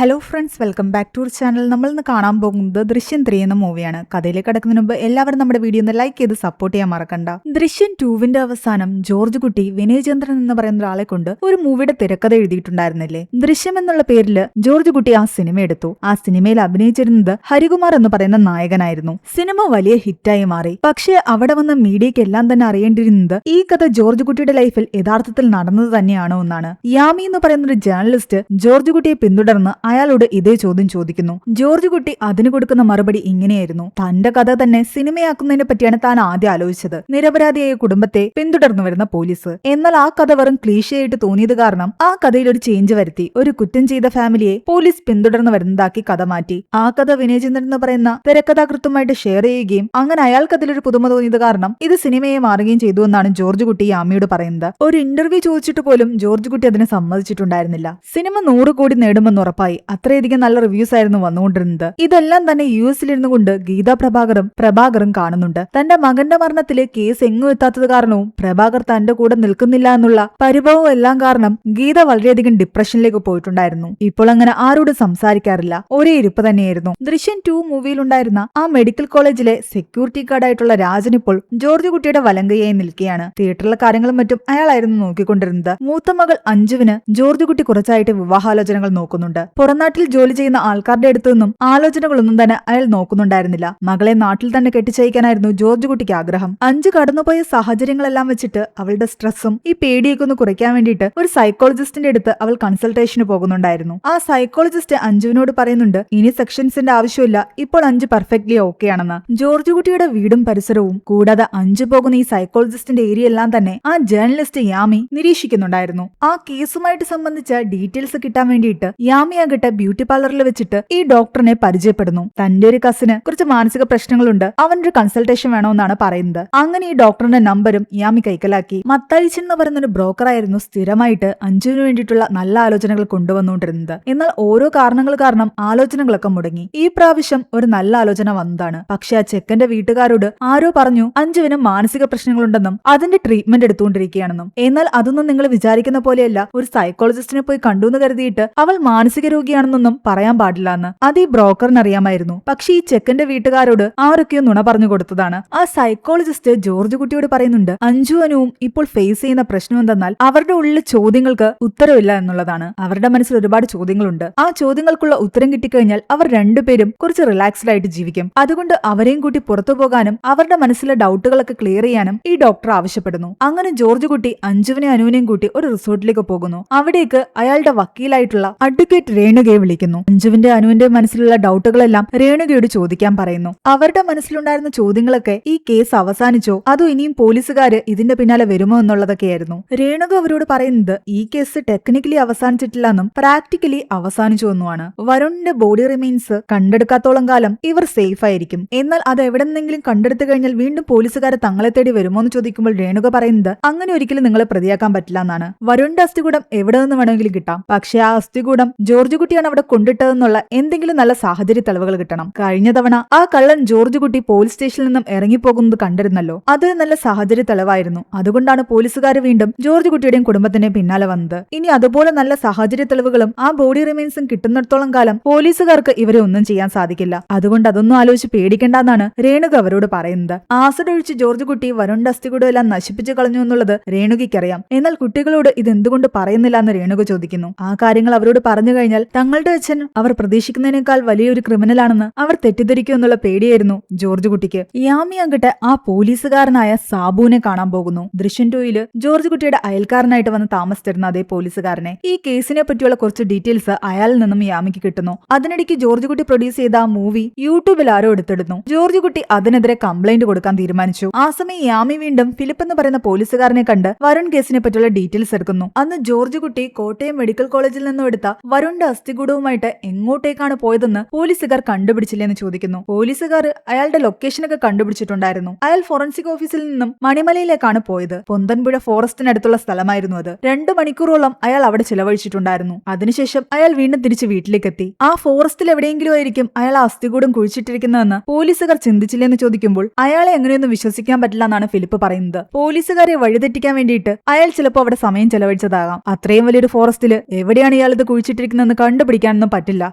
Hello friends, welcome back to our channel. നമ്മൾ ഇന്ന് കാണാൻ പോകുന്നത് ദൃശ്യം 3 എന്ന മൂവിയാണ്. കഥയിലേക്ക് കടക്കുന്നതിന് മുമ്പ് എല്ലാവരും നമ്മുടെ വീഡിയോ ഒന്ന് ലൈക്ക് ചെയ്ത് സപ്പോർട്ട് ചെയ്യാൻ മറക്കണ്ട. ദൃശ്യം 2 അവസാനം ജോർജ് കുട്ടി വിനയചന്ദ്രൻ എന്ന് പറയുന്ന ഒരാളെ കൊണ്ട് ഒരു മൂവിയുടെ തിരക്കഥ എഴുതിയിട്ടുണ്ടായിരുന്നില്ലേ? ദൃശ്യം എന്നുള്ള പേരില് ജോർജ് കുട്ടി ആ സിനിമ എടുത്തു. ആ സിനിമയിൽ അഭിനയിച്ചിരുന്നത് ഹരികുമാർ എന്ന് പറയുന്ന നായകനായിരുന്നു. സിനിമ വലിയ ഹിറ്റായി മാറി. പക്ഷേ അവിടെ വന്ന മീഡിയയ്ക്ക് എല്ലാം തന്നെ അറിയേണ്ടിയിരുന്നത് ഈ കഥ ജോർജ് കുട്ടിയുടെ ലൈഫിൽ യഥാർത്ഥത്തിൽ നടന്നത് തന്നെയാണോ എന്നാണ്. യാമി എന്ന് പറയുന്ന ഒരു ജേർണലിസ്റ്റ് ജോർജ് കുട്ടിയെ പിന്തുടർന്ന് അയാളോട് ഇതേ ചോദ്യം ചോദിക്കുന്നു. ജോർജ് കുട്ടി അതിന് കൊടുക്കുന്ന മറുപടി ഇങ്ങനെയായിരുന്നു: തന്റെ കഥ തന്നെ സിനിമയാക്കുന്നതിനെ പറ്റിയാണ് താൻ ആദ്യം ആലോചിച്ചത്. നിരപരാധിയായ കുടുംബത്തെ പിന്തുടർന്നു വരുന്ന പോലീസ്. എന്നാൽ ആ കഥ വെറും ക്ലീഷയായിട്ട് തോന്നിയത് കാരണം ആ കഥയിൽ ഒരു ചേഞ്ച് വരുത്തി. ഒരു കുറ്റം ചെയ്ത ഫാമിലിയെ പോലീസ് പിന്തുടർന്നു വരുന്നതാക്കി കഥ മാറ്റി. ആ കഥ വിനയചന്ദ്രൻ എന്ന് പറയുന്ന തിരക്കഥാകൃത്തുമായിട്ട് ഷെയർ ചെയ്യുകയും അങ്ങനെ അയാൾക്ക് അതിലൊരു പുതുമ തോന്നിയത് കാരണം ഇത് സിനിമയെ മാറുകയും ചെയ്തു എന്നാണ് ജോർജ് കുട്ടി യാമിയോട് പറയുന്നത്. ഒരു ഇന്റർവ്യൂ ചോദിച്ചിട്ട് പോലും ജോർജ് കുട്ടി അതിനെ സമ്മതിച്ചിട്ടുണ്ടായിരുന്നില്ല. സിനിമ 100 കോടി നേടുമെന്ന് ഉറപ്പായി. അത്രയധികം നല്ല റിവ്യൂസ് ആയിരുന്നു വന്നുകൊണ്ടിരുന്നത്. ഇതെല്ലാം തന്നെ US-ലിരുന്നു കൊണ്ട് ഗീതാ പ്രഭാകറും കാണുന്നുണ്ട്. തന്റെ മകന്റെ മരണത്തില് കേസ് എങ്ങും എത്താത്തത് കാരണവും പ്രഭാകർ തന്റെ കൂടെ നിൽക്കുന്നില്ല എന്നുള്ള പരിഭവവും എല്ലാം കാരണം ഗീത വളരെയധികം ഡിപ്രഷനിലേക്ക് പോയിട്ടുണ്ടായിരുന്നു. ഇപ്പോൾ അങ്ങനെ ആരോടും സംസാരിക്കാറില്ല. ഒരേ ഇരിപ്പ് തന്നെയായിരുന്നു. ദൃശ്യം 2 മൂവിയിലുണ്ടായിരുന്ന ആ മെഡിക്കൽ കോളേജിലെ സെക്യൂരിറ്റി ഗാർഡായിട്ടുള്ള രാജൻ ഇപ്പോൾ ജോർജ് കുട്ടിയുടെ വലങ്കയായി നിൽക്കുകയാണ്. തിയേറ്ററിലെ കാര്യങ്ങളും മറ്റും അയാളായിരുന്നു നോക്കിക്കൊണ്ടിരുന്നത്. മൂത്ത മകൾ അഞ്ജുവിന് ജോർജ് കുട്ടി കുറച്ചായിട്ട് വിവാഹാലോചനകൾ നോക്കുന്നുണ്ട്. പുറനാട്ടിൽ ജോലി ചെയ്യുന്ന ആൾക്കാരുടെ അടുത്തു നിന്നും ആലോചനകളൊന്നും തന്നെ അയാൾ നോക്കുന്നുണ്ടായിരുന്നില്ല. മകളെ നാട്ടിൽ തന്നെ കെട്ടിച്ചയക്കാനായിരുന്നു ജോർജ് കുട്ടിക്ക് ആഗ്രഹം. അഞ്ജു കടന്നുപോയ സാഹചര്യങ്ങളെല്ലാം വെച്ചിട്ട് അവളുടെ സ്ട്രെസ്സും ഈ പേടിയൊക്കെ ഒന്ന് കുറയ്ക്കാൻ വേണ്ടിയിട്ട് ഒരു സൈക്കോളജിസ്റ്റിന്റെ അടുത്ത് അവൾ കൺസൾട്ടേഷന് പോകുന്നുണ്ടായിരുന്നു. ആ സൈക്കോളജിസ്റ്റ് അഞ്ജുവിനോട് പറയുന്നുണ്ട് ഇനി സെക്ഷൻസിന്റെ ആവശ്യമില്ല, ഇപ്പോൾ അഞ്ജു പെർഫെക്റ്റ്ലി ഓക്കെ ആണെന്ന്. ജോർജ് കുട്ടിയുടെ വീടും പരിസരവും കൂടാതെ അഞ്ജു പോകുന്ന ഈ സൈക്കോളജിസ്റ്റിന്റെ ഏരിയ എല്ലാം തന്നെ ആ ജേർണലിസ്റ്റ് യാമി നിരീക്ഷിക്കുന്നുണ്ടായിരുന്നു. ആ കേസുമായിട്ട് സംബന്ധിച്ച ഡീറ്റെയിൽസ് കിട്ടാൻ വേണ്ടിയിട്ട് യാമി ആകട്ടെ ബ്യൂട്ടി പാർലറിൽ വെച്ചിട്ട് ഈ ഡോക്ടറിനെ പരിചയപ്പെടുന്നു. തന്റെ ഒരു കസിന് കുറച്ച് മാനസിക പ്രശ്നങ്ങളുണ്ട്, അവനൊരു കൺസൾട്ടേഷൻ വേണമെന്നാണ് പറയുന്നത്. അങ്ങനെ ഈ ഡോക്ടറിന്റെ നമ്പരും യാമി കൈക്കലാക്കി. മത്തായിച്ചൻ എന്ന് പറയുന്ന ഒരു ബ്രോക്കറായിരുന്നു സ്ഥിരമായിട്ട് അഞ്ജുവിന് വേണ്ടിയിട്ടുള്ള നല്ല ആലോചനകൾ കൊണ്ടുവന്നുകൊണ്ടിരുന്നത്. എന്നാൽ ഓരോ കാരണങ്ങൾ കാരണം ആലോചനകളൊക്കെ മുടങ്ങി. ഈ പ്രാവശ്യം ഒരു നല്ല ആലോചന വന്നതാണ്. പക്ഷെ ആ ചെക്കന്റെ വീട്ടുകാരോട് ആരോ പറഞ്ഞു അഞ്ജുവിന് മാനസിക പ്രശ്നങ്ങളുണ്ടെന്നും അതിന്റെ ട്രീറ്റ്മെന്റ് എടുത്തുകൊണ്ടിരിക്കുകയാണെന്നും. എന്നാൽ അതൊന്നും നിങ്ങൾ വിചാരിക്കുന്ന പോലെയല്ല. ഒരു സൈക്കോളജിസ്റ്റിനെ പോയി കണ്ടു എന്ന് കരുതിയിട്ട് അവൾ മാനസിക രോഗിയാണെന്നൊന്നും പറയാൻ പാടില്ല എന്ന് അത് ഈ ബ്രോക്കറിന് അറിയാമായിരുന്നു. പക്ഷെ ഈ ചെക്കന്റെ വീട്ടുകാരോട് ആരൊക്കെയോ നുണ പറഞ്ഞു കൊടുത്തതാണ്. ആ സൈക്കോളജിസ്റ്റ് ജോർജ് കുട്ടിയോട് പറയുന്നുണ്ട് അഞ്ജു അനുവും ഇപ്പോൾ ഫേസ് ചെയ്യുന്ന പ്രശ്നം എന്തെന്നാൽ അവരുടെ ഉള്ളിലെ ചോദ്യങ്ങൾക്ക് ഉത്തരവില്ല എന്നുള്ളതാണ്. അവരുടെ മനസ്സിൽ ഒരുപാട് ചോദ്യങ്ങളുണ്ട്. ആ ചോദ്യങ്ങൾക്കുള്ള ഉത്തരം കിട്ടിക്കഴിഞ്ഞാൽ അവർ രണ്ടുപേരും കുറച്ച് റിലാക്സ്ഡ് ആയിട്ട് ജീവിക്കും. അതുകൊണ്ട് അവരെയും കൂട്ടി പുറത്തു പോകാനും അവരുടെ മനസ്സിലെ ഡൗട്ടുകളൊക്കെ ക്ലിയർ ചെയ്യാനും ഈ ഡോക്ടർ ആവശ്യപ്പെടുന്നു. അങ്ങനെ ജോർജ് കുട്ടി അഞ്ജുവിനെയും അനുവിനെയും കൂട്ടി ഒരു റിസോർട്ടിലേക്ക് പോകുന്നു. അവിടേക്ക് അയാളുടെ വക്കീലായിട്ടുള്ള അഡ്വക്കേറ്റ് രേണുകയെ വിളിക്കുന്നു. അഞ്ജുവിന്റെ അനുവിന്റെ മനസ്സിലുള്ള ഡൗട്ടുകളെല്ലാം രേണുകയോട് ചോദിക്കാൻ പറയുന്നു. അവരുടെ മനസ്സിലുണ്ടായിരുന്ന ചോദ്യങ്ങളൊക്കെ ഈ കേസ് അവസാനിച്ചോ അതോ ഇനിയും പോലീസുകാര് ഇതിന്റെ പിന്നാലെ വരുമോ എന്നുള്ളതൊക്കെയായിരുന്നു. രേണുക അവരോട് പറയുന്നത് ഈ കേസ് ടെക്നിക്കലി അവസാനിച്ചിട്ടില്ല എന്നും പ്രാക്ടിക്കലി അവസാനിച്ചു എന്നുമാണ്. വരുണിന്റെ ബോഡി റിമെയിൻസ് കണ്ടെടുക്കാത്തോളം കാലം ഇവർ സേഫ് ആയിരിക്കും. എന്നാൽ അത് എവിടെന്നെങ്കിലും കണ്ടെടുത്തു കഴിഞ്ഞാൽ വീണ്ടും പോലീസുകാരെ തങ്ങളെ തേടി വരുമോ എന്ന് ചോദിക്കുമ്പോൾ രേണുക പറയുന്നത് അങ്ങനെ ഒരിക്കലും നിങ്ങളെ പ്രതിയാക്കാൻ പറ്റില്ല എന്നാണ്. വരുണിന്റെ അസ്ഥികൂടം എവിടെ നിന്ന് വേണമെങ്കിലും കിട്ടാം. പക്ഷെ ആ അസ്ഥികൂടം ജോർജ് കുട്ടിയാണ് അവിടെ കൊണ്ടിട്ടതെന്നുള്ള എന്തെങ്കിലും നല്ല സാഹചര്യ തെളിവുകൾ കിട്ടണം. കഴിഞ്ഞ തവണ ആ കള്ളൻ ജോർജ് കുട്ടി പോലീസ് സ്റ്റേഷനിൽ നിന്നും ഇറങ്ങിപ്പോകുന്നത് കണ്ടിരുന്നല്ലോ. അതൊരു നല്ല സാഹചര്യ തെളിവായിരുന്നു. അതുകൊണ്ടാണ് പോലീസുകാർ വീണ്ടും ജോർജ് കുട്ടിയുടെയും കുടുംബത്തിന്റെ പിന്നാലെ വന്നത്. ഇനി അതുപോലെ നല്ല സാഹചര്യ തെളിവുകളും ആ ബോഡി റിമെയിൻസും കിട്ടുന്നിടത്തോളം കാലം പോലീസുകാർക്ക് ഇവരെ ഒന്നും ചെയ്യാൻ സാധിക്കില്ല. അതുകൊണ്ട് അതൊന്നും ആലോചിച്ച് പേടിക്കേണ്ടെന്നാണ് രേണുക അവരോട് പറയുന്നത്. ആസിഡ് ഒഴിച്ച് ജോർജ് കുട്ടി വരുണിന്റെ അസ്ഥികൂടം എല്ലാം നശിപ്പിച്ചു കളഞ്ഞു എന്നുള്ളത് രേണുകയ്ക്കറിയാം. എന്നാൽ കുട്ടികളോട് ഇതെന്തുകൊണ്ട് പറയുന്നില്ല എന്ന് രേണുക ചോദിക്കുന്നു. ആ കാര്യങ്ങൾ അവരോട് പറഞ്ഞു കഴിഞ്ഞാൽ തങ്ങളുടെ അച്ഛൻ അവർ പ്രതീക്ഷിക്കുന്നതിനേക്കാൾ വലിയൊരു ക്രിമിനലാണെന്ന് അവർ തെറ്റിദ്ധരിക്കും എന്നുള്ള പേടിയായിരുന്നു ജോർജ് കുട്ടിക്ക്. യാമി ആകട്ടെ ആ പോലീസുകാരനായ സാബുവിനെ കാണാൻ പോകുന്നു. ദൃശ്യം 2 ജോർജ് കുട്ടിയുടെ അയൽക്കാരനായിട്ട് വന്ന് താമസിച്ചിരുന്ന അതേ പോലീസുകാരനെ. ഈ കേസിനെ പറ്റിയുള്ള കുറച്ച് ഡീറ്റെയിൽസ് അയാളിൽ നിന്നും യാമിക്ക് കിട്ടുന്നു. അതിനിടയ്ക്ക് ജോർജ് കുട്ടി പ്രൊഡ്യൂസ് ചെയ്ത ആ മൂവി യൂട്യൂബിൽ ആരോ എടുത്തിടുന്നു. ജോർജ് കുട്ടി അതിനെതിരെ കംപ്ലൈന്റ് കൊടുക്കാൻ തീരുമാനിച്ചു. ആ സമയം യാമി വീണ്ടും ഫിലിപ്പ് എന്ന് പറയുന്ന പോലീസുകാരനെ കണ്ട് വരുൺ കേസിനെ പറ്റിയുള്ള ഡീറ്റെയിൽസ് എടുക്കുന്നു. അന്ന് ജോർജ് കുട്ടി കോട്ടയം മെഡിക്കൽ കോളേജിൽ നിന്നും എടുത്ത വരുണിന്റെ അസ്ഥികൂടവുമായിട്ട് എങ്ങോട്ടേക്കാണ് പോയതെന്ന് പോലീസുകാർ കണ്ടുപിടിച്ചില്ലെന്ന് ചോദിക്കുന്നു. പോലീസുകാർ അയാളുടെ ലൊക്കേഷനൊക്കെ കണ്ടുപിടിച്ചിട്ടുണ്ടായിരുന്നു. അയാൾ ഫോറൻസിക് ഓഫീസിൽ നിന്നും മണിമലയിലേക്കാണ് പോയത്. പൊന്തൻപുഴ ഫോറസ്റ്റിനടുത്തുള്ള സ്ഥലമായിരുന്നു അത്. 2 മണിക്കൂറോളം അയാൾ അവിടെ ചിലവഴിച്ചിട്ടുണ്ടായിരുന്നു. അതിനുശേഷം അയാൾ വീണ്ടും തിരിച്ച് വീട്ടിലേക്കെത്തി. ആ ഫോറസ്റ്റിൽ എവിടെയെങ്കിലും ആയിരിക്കും അയാൾ ആ അസ്ഥികൂടം കുഴിച്ചിട്ടിരിക്കുന്നതെന്ന് പോലീസുകാർ ചിന്തിച്ചില്ലെന്ന് ചോദിക്കുമ്പോൾ അയാളെ എങ്ങനെയൊന്നും വിശ്വസിക്കാൻ പറ്റില്ല എന്നാണ് ഫിലിപ്പ് പറയുന്നത്. പോലീസുകാരെ വഴിതെറ്റിക്കാൻ വേണ്ടിയിട്ട് അയാൾ ചിലപ്പോൾ അവിടെ സമയം ചെലവഴിച്ചതാകാം. അത്രയും വലിയൊരു ഫോറസ്റ്റിൽ എവിടെയാണ് ഇയാൾ ഇത് കുഴിച്ചിട്ടിരിക്കുന്നതെന്ന് കണ്ടുപിടിക്കാനൊന്നും പറ്റില്ല.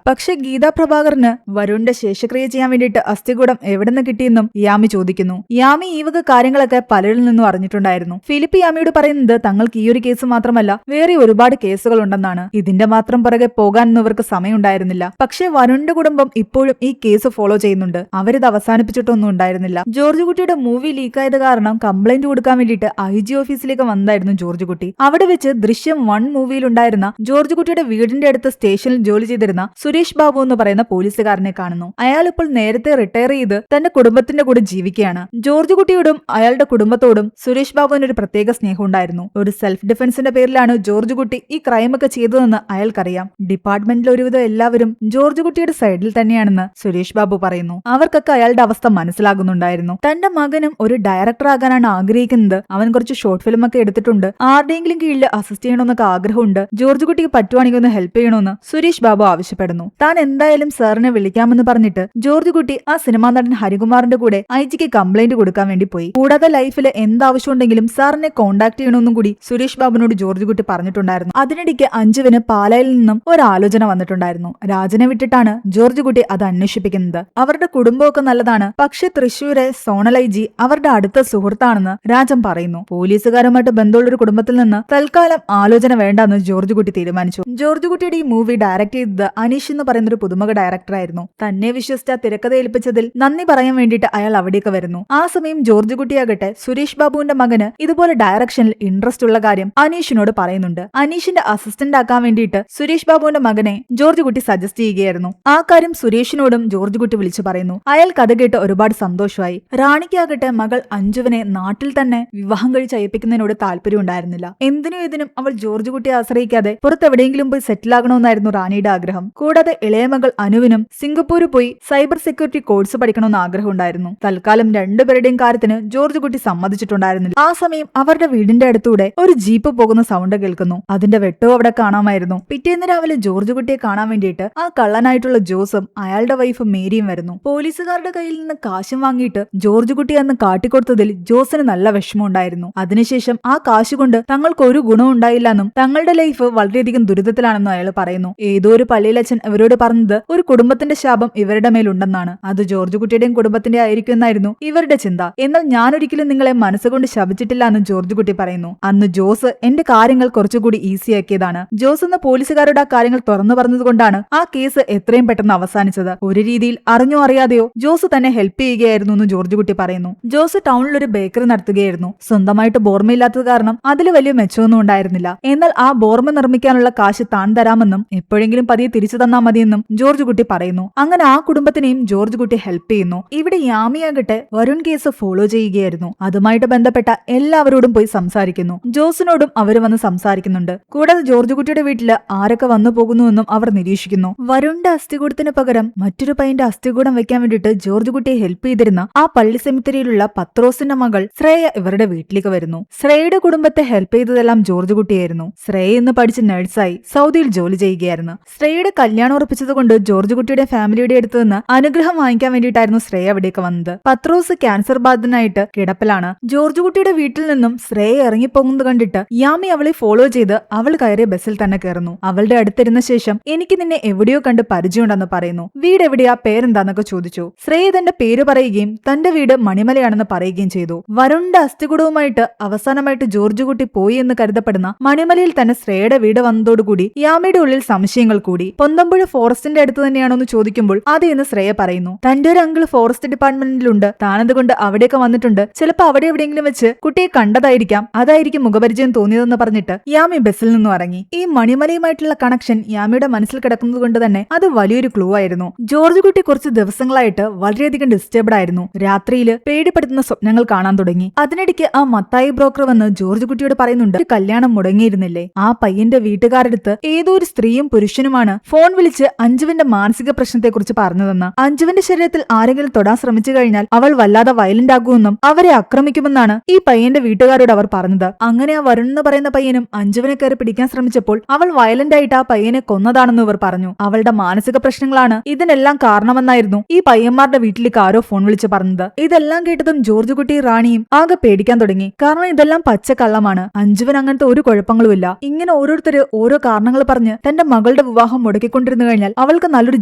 പക്ഷെ ഗീതാ പ്രഭാകറിന് വരുണിന്റെ ശേഷക്രിയ ചെയ്യാൻ വേണ്ടിയിട്ട് അസ്ഥികൂടം എവിടെ നിന്ന് കിട്ടിയെന്നും യാമി ചോദിക്കുന്നു. യാമി ഈ വക കാര്യങ്ങളൊക്കെ പലരിൽ നിന്നും അറിഞ്ഞിട്ടുണ്ടായിരുന്നു. ഫിലിപ്പ് യാമിയോട് പറയുന്നത് തങ്ങൾക്ക് ഈ ഒരു കേസ് മാത്രമല്ല വേറെ ഒരുപാട് കേസുകൾ ഉണ്ടെന്നാണ്. ഇതിന്റെ മാത്രം പുറകെ പോകാനൊന്നും ഇവർക്ക് സമയമുണ്ടായിരുന്നില്ല. പക്ഷെ വരുണിന്റെ കുടുംബം ഇപ്പോഴും ഈ കേസ് ഫോളോ ചെയ്യുന്നുണ്ട്. അവരിത് അവസാനിപ്പിച്ചിട്ടൊന്നും ഉണ്ടായിരുന്നില്ല. ജോർജ് കുട്ടിയുടെ മൂവി ലീക്കായത് കാരണം കംപ്ലൈന്റ് കൊടുക്കാൻ വേണ്ടിയിട്ട് IG ഓഫീസിലേക്ക് വന്നായിരുന്നു ജോർജ് കുട്ടി. അവിടെ വെച്ച് ദൃശ്യം 1 മൂവിയിലുണ്ടായിരുന്ന ജോർജ് കുട്ടിയുടെ വീടിന്റെ അടുത്ത് സ്റ്റേഷനിൽ ജോലി ചെയ്തിരുന്ന സുരേഷ് ബാബു എന്ന് പറയുന്ന പോലീസുകാരനെ കാണുന്നു. അയാൾ ഇപ്പോൾ നേരത്തെ റിട്ടയർ ചെയ്ത് തന്റെ കുടുംബത്തിന്റെ കൂടെ ജീവിക്കുകയാണ്. ജോർജ് കുട്ടിയോടും അയാളുടെ കുടുംബത്തോടും സുരേഷ് ബാബുവിന് ഒരു പ്രത്യേക സ്നേഹം ഉണ്ടായിരുന്നു. ഒരു സെൽഫ് ഡിഫൻസിന്റെ പേരിലാണ് ജോർജ് കുട്ടി ഈ ക്രൈമൊക്കെ ചെയ്തതെന്ന് അയാൾക്കറിയാം. ഡിപ്പാർട്ട്മെന്റിൽ ഒരുവിധം എല്ലാവരും ജോർജ് കുട്ടിയുടെ സൈഡിൽ തന്നെയാണെന്ന് സുരേഷ് ബാബു പറയുന്നു. അവർക്കൊക്കെ അയാളുടെ അവസ്ഥ മനസ്സിലാകുന്നുണ്ടായിരുന്നു. തന്റെ മകനും ഒരു ഡയറക്ടർ ആകാനാണ് ആഗ്രഹിക്കുന്നത്. അവൻ കുറച്ച് ഷോർട്ട് ഫിലിം ഒക്കെ എടുത്തിട്ടുണ്ട്. ആരുടെയെങ്കിലും കീഴിൽ അസിസ്റ്റ് ചെയ്യണമെന്നൊക്കെ ആഗ്രഹമുണ്ട്. ജോർജ് കുട്ടിക്ക് പറ്റുവാണെങ്കിൽ ഒന്ന് ഹെൽപ്പ് ചെയ്യണമെന്ന് സുരേഷ് ബാബു ആവശ്യപ്പെടുന്നു. താൻ എന്തായാലും സാറിനെ വിളിക്കാമെന്ന് പറഞ്ഞിട്ട് ജോർജ് കുട്ടി ആ സിനിമാ നടൻ ഹരികുമാറിന്റെ കൂടെ IGക്ക് കംപ്ലൈന്റ് കൊടുക്കാൻ വേണ്ടി പോയി. കൂടാതെ ലൈഫിൽ എന്താവശ്യമുണ്ടെങ്കിലും സാറിനെ കോൺടാക്ട് ചെയ്യണമെന്നും കൂടി സുരേഷ് ബാബുവിനോട് ജോർജ് കുട്ടി പറഞ്ഞിട്ടുണ്ടായിരുന്നു. അതിനിടയ്ക്ക് അഞ്ജുവിന് പാലായിൽ നിന്നും ഒരു ആലോചന വന്നിട്ടുണ്ടായിരുന്നു. രാജനെ വിട്ടിട്ടാണ് ജോർജ് കുട്ടി അത് അന്വേഷിപ്പിക്കുന്നത്. അവരുടെ കുടുംബമൊക്കെ നല്ലതാണ്. പക്ഷെ തൃശ്ശൂരെ സോണൽ IG അവരുടെ അടുത്ത സുഹൃത്താണെന്ന് രാജൻ പറയുന്നു. പോലീസുകാരുമായിട്ട് ബന്ധമുള്ള ഒരു കുടുംബത്തിൽ നിന്ന് തൽക്കാലം ആലോചന വേണ്ടെന്ന് ജോർജ് കുട്ടി തീരുമാനിച്ചു. ജോർജ് കുട്ടിയുടെ ഈ മൂവി ഡയറക്ട് ചെയ്തത് അനീഷ് എന്ന് പറയുന്ന ഒരു പുതുമുഖ ഡയറക്ടറായിരുന്നു. തന്നെ വിശ്വസിച്ച തിരക്കഥ ഏൽപ്പിച്ചതിൽ നന്ദി പറയാൻ വേണ്ടിയിട്ട് അയാൾ അവിടേക്ക് വരുന്നു. ആ സമയം ജോർജ് കുട്ടിയാകട്ടെ സുരേഷ് ബാബുവിന്റെ മകന് ഇതുപോലെ ഡയറക്ഷനിൽ ഇൻട്രസ്റ്റ് ഉള്ള കാര്യം അനീഷിനോട് പറയുന്നുണ്ട്. അനീഷിന്റെ അസിസ്റ്റന്റ് ആക്കാൻ വേണ്ടിയിട്ട് സുരേഷ് ബാബുവിന്റെ മകനെ ജോർജ് കുട്ടി സജസ്റ്റ് ചെയ്യുകയായിരുന്നു. ആ കാര്യം സുരേഷിനോടും ജോർജ് കുട്ടി വിളിച്ചു പറയുന്നു. അയാൾ കഥ കേട്ട് ഒരുപാട് സന്തോഷമായി. റാണിക്കാകട്ടെ മകൾ അഞ്ജുവിനെ നാട്ടിൽ തന്നെ വിവാഹം കഴിച്ച് അയപ്പിക്കുന്നതിനോട് താല്പര്യം ഉണ്ടായിരുന്നില്ല. എന്തിനും ഇതിനും അവൾ ജോർജ് കുട്ടിയെ ആശ്രയിക്കാതെ പുറത്തെവിടെയെങ്കിലും പോയി സെറ്റിൽ ആകണമെന്നായിരുന്നു റാണിയുടെ ആഗ്രഹം. കൂടാതെ ഇളയ മകൾ അനുവിനും സിംഗപ്പൂരിൽ പോയി സൈബർ സെക്യൂരിറ്റി കോഴ്സ് പഠിക്കണമെന്ന് ആഗ്രഹം ഉണ്ടായിരുന്നു. തൽക്കാലം രണ്ടുപേരുടെയും കാര്യത്തിന് ജോർജ് കുട്ടി സമ്മതിച്ചിട്ടുണ്ടായിരുന്നില്ല. ആ സമയം അവരുടെ വീടിന്റെ അടുത്തൂടെ ഒരു ജീപ്പ് പോകുന്ന സൗണ്ട് കേൾക്കുന്നു. അതിന്റെ വെട്ടവും അവിടെ കാണാമായിരുന്നു. പിറ്റേന്ന് രാവിലെ ജോർജ് കുട്ടിയെ കാണാൻ വേണ്ടിയിട്ട് ആ കള്ളനായിട്ടുള്ള ജോസും അയാളുടെ വൈഫ് മേരിയും വരുന്നു. പോലീസുകാരുടെ കയ്യിൽ നിന്ന് കാശും വാങ്ങിയിട്ട് ജോർജ് കുട്ടി അന്ന് കാട്ടിക്കൊടുത്തതിൽ ജോസിന് നല്ല വിഷമമുണ്ടായിരുന്നു. അതിനുശേഷം ആ കാശ് കൊണ്ട് തങ്ങൾക്ക് ഒരു ഗുണവും ഉണ്ടായില്ലെന്നും തങ്ങളുടെ ലൈഫ് വളരെയധികം ദുരിതത്തിലാണെന്നും അയാൾ പറയുന്നു. ഏതോ ഒരു പള്ളിയിലച്ഛൻ ഇവരോട് പറഞ്ഞത് ഒരു കുടുംബത്തിന്റെ ശാപം ഇവരുടെ മേലുണ്ടെന്നാണ്. അത് ജോർജ് കുട്ടിയുടെയും കുടുംബത്തിന്റെ ആയിരിക്കും എന്നായിരുന്നു ഇവരുടെ ചിന്ത. എന്നാൽ ഞാനൊരിക്കലും നിങ്ങളെ മനസ്സുകൊണ്ട് ശപിച്ചിട്ടില്ല എന്ന് ജോർജ് കുട്ടി പറയുന്നു. അന്ന് ജോസ് എന്റെ കാര്യങ്ങൾ കുറച്ചുകൂടി ഈസിയാക്കിയതാണ്. ജോസ് എന്ന പോലീസുകാരുടെ ആ കാര്യങ്ങൾ തുറന്നു പറഞ്ഞതുകൊണ്ടാണ് ആ കേസ് എത്രയും പെട്ടെന്ന് അവസാനിച്ചത്. ഒരു രീതിയിൽ അറിഞ്ഞോ അറിയാതെയോ ജോസ് തന്നെ ഹെൽപ്പ് ചെയ്യുകയായിരുന്നു എന്ന് ജോർജ് കുട്ടി പറയുന്നു. ജോസ് ടൗണിൽ ഒരു ബേക്കറി നടത്തുകയായിരുന്നു. സ്വന്തമായിട്ട് ബോർമയില്ലാത്തത് കാരണം അതിൽ വലിയ മെച്ചമൊന്നും ഉണ്ടായിരുന്നില്ല. എന്നാൽ ആ ബോർമ നിർമ്മിക്കാനുള്ള കാശ് താൻ തരാമെന്നും എപ്പോഴെങ്കിലും പതിയെ തിരിച്ചു തന്നാൽ മതിയെന്നും ജോർജ് കുട്ടി പറയുന്നു. അങ്ങനെ ആ കുടുംബത്തിനെയും ജോർജ് കുട്ടി ഹെൽപ്പ് ചെയ്യുന്നു. ഇവിടെ യാമിയാകട്ടെ വരുൺ കേസ് ഫോളോ ചെയ്യുകയായിരുന്നു. അതുമായിട്ട് ബന്ധപ്പെട്ട എല്ലാവരോടും പോയി സംസാരിക്കുന്നു. ജോസിനോടും അവർ വന്ന് സംസാരിക്കുന്നുണ്ട്. കൂടാതെ ജോർജ് കുട്ടിയുടെ വീട്ടില് ആരൊക്കെ വന്നു പോകുന്നുവെന്നും അവർ നിരീക്ഷിക്കുന്നു. വരുണിന്റെ അസ്ഥികൂടത്തിന് പകരം മറ്റൊരു പയ്യന്റെ അസ്ഥികൂടം വെക്കാൻ വേണ്ടിയിട്ട് ജോർജ് കുട്ടിയെ ഹെൽപ്പ് ചെയ്തിരുന്ന ആ പള്ളി സെമിത്തേരിയിലുള്ള പത്രോസിന്റെ മകൾ ശ്രേയ ഇവരുടെ വീട്ടിലേക്ക് വരുന്നു. ശ്രേയയുടെ കുടുംബത്തെ ഹെൽപ്പ് ചെയ്തതെല്ലാം ജോർജ് കുട്ടിയായിരുന്നു. ശ്രേയ ഇന്ന് പഠിച്ച് നഴ്സായി സൗദിയിൽ ജോലി ചെയ്യുകയായിരുന്നു. ശ്രേയയുടെ കല്യാണം ഉറപ്പിച്ചതുകൊണ്ട് ജോർജ് കുട്ടിയുടെ ഫാമിലിയുടെ അടുത്ത് നിന്ന് അനുഗ്രഹം വാങ്ങിക്കാൻ വേണ്ടിയിട്ടായിരുന്നു ശ്രേയ അവിടേക്ക് വന്നത്. പത്രോസ് ക്യാൻസർ ബാധിതനായിട്ട് കിടപ്പിലാണ്. ജോർജ് കുട്ടിയുടെ വീട്ടിൽ നിന്നും ശ്രേയ ഇറങ്ങിപ്പോകുന്നത് കണ്ടിട്ട് യാമി അവളെ ഫോളോ ചെയ്ത് അവൾ കയറിയ ബസ്സിൽ തന്നെ കയറുന്നു. അവളുടെ അടുത്തിരുന്ന ശേഷം എനിക്ക് നിന്നെ എവിടെയോ കണ്ട് പരിചയമുണ്ടെന്ന് പറയുന്നു. വീട് എവിടെയാ, പേരെന്താന്നൊക്കെ ചോദിച്ചു. ശ്രേയ തന്റെ പേര് പറയുകയും തന്റെ വീട് മണിമലയാണെന്ന് പറയുകയും ചെയ്തു. വരുണിന്റെ അസ്ഥികൂടവുമായിട്ട് അവസാനമായിട്ട് ജോർജ് കുട്ടി പോയി എന്ന് കരുതപ്പെടുന്ന മണിമലയിൽ തന്നെ ശ്രേയയുടെ വീട് വന്നതോടുകൂടി യാമിയുടെ ഉള്ളിൽ സംശയങ്ങൾ കൂടി. പൊന്തമ്പുഴ ഫോറസ്റ്റിന്റെ അടുത്ത് തന്നെയാണോ എന്ന് ചോദിക്കുമ്പോൾ അതെന്ന് ശ്രേയ പറയുന്നു. തന്റെ ഒരു അങ്കിൾ ഫോറസ്റ്റ് ഡിപ്പാർട്ട്മെന്റിലുണ്ട്, താനതുകൊണ്ട് അവിടെയൊക്കെ വന്നിട്ടുണ്ട്. ചിലപ്പോൾ അവിടെ എവിടെയെങ്കിലും വെച്ച് കുട്ടിയെ കണ്ടതായിരിക്കാം, അതായിരിക്കും മുഖപരിചയം തോന്നിയതെന്ന് പറഞ്ഞിട്ട് യാമി ബസ്സിൽ നിന്നും ഇറങ്ങി. ഈ മണിമലയുമായിട്ടുള്ള കണക്ഷൻ യാമിയുടെ മനസ്സിൽ കിടക്കുന്നത് കൊണ്ട് തന്നെ അത് വലിയൊരു ക്ലൂ ആയിരുന്നു. ജോർജ് കുട്ടി കുറച്ച് ദിവസങ്ങളായിട്ട് വളരെയധികം ഡിസ്റ്റർബ്ഡ് ആയിരുന്നു. രാത്രിയിൽ പേടിപ്പെടുത്തുന്ന സ്വപ്നങ്ങൾ കാണാൻ തുടങ്ങി. അതിനിടയ്ക്ക് ആ മത്തായി ബ്രോക്കർ വന്ന് ജോർജ് കുട്ടിയോട് പറയുന്നുണ്ട്, ഒരു കല്യാണം മുടങ്ങിയിരുന്നില്ലേ? ആ പയ്യന്റെ വീട്ടുകാരടുത്ത് ഏതോ ഒരു സ്ത്രീയും പുരുഷനുമാണ് ഫോൺ വിളിച്ച് അഞ്ജുവിന്റെ മാനസിക പ്രശ്നത്തെക്കുറിച്ച് പറഞ്ഞതെന്ന്. അഞ്ജുവിന്റെ ശരീരത്തിൽ ആരെങ്കിലും തൊടാൻ ശ്രമിച്ചു കഴിഞ്ഞാൽ അവൾ വല്ലാതെ വയലന്റ് ആകുമെന്നും അവരെ ആക്രമിക്കുമെന്നാണ് ഈ പയ്യന്റെ വീട്ടുകാരോട് അവർ പറഞ്ഞത്. അങ്ങനെ ആ വരുൺ എന്ന് പറയുന്ന പയ്യനും അഞ്ജുവിനെ കയറി പിടിക്കാൻ ശ്രമിച്ചപ്പോൾ അവൾ വയലന്റ് ആയിട്ട് ആ പയ്യനെ കൊന്നതാണെന്ന് ഇവർ പറഞ്ഞു. അവളുടെ മാനസിക പ്രശ്നങ്ങളാണ് ഇതിനെല്ലാം കാരണമെന്നായിരുന്നു ഈ പയ്യന്മാരുടെ വീട്ടിലേക്ക് ആരോ ഫോൺ വിളിച്ച് പറഞ്ഞത്. ഇതെല്ലാം കേട്ടതും ജോർജ് കുട്ടി റാണിയും ആകെ പേടിക്കാൻ തുടങ്ങി. കാരണം ഇതെല്ലാം പച്ചക്കള്ളമാണ്. അഞ്ജുവിന് അങ്ങനത്തെ ഒരു കുഴപ്പങ്ങളുമില്ല. ഇങ്ങനെ ഓരോരുത്തര് ഓരോ കാരണങ്ങൾ പറഞ്ഞ് തന്റെ മകളുടെ വിവാഹം മുടക്കിക്കൊണ്ടിരുന്നു കഴിഞ്ഞാൽ അവൾക്ക് നല്ലൊരു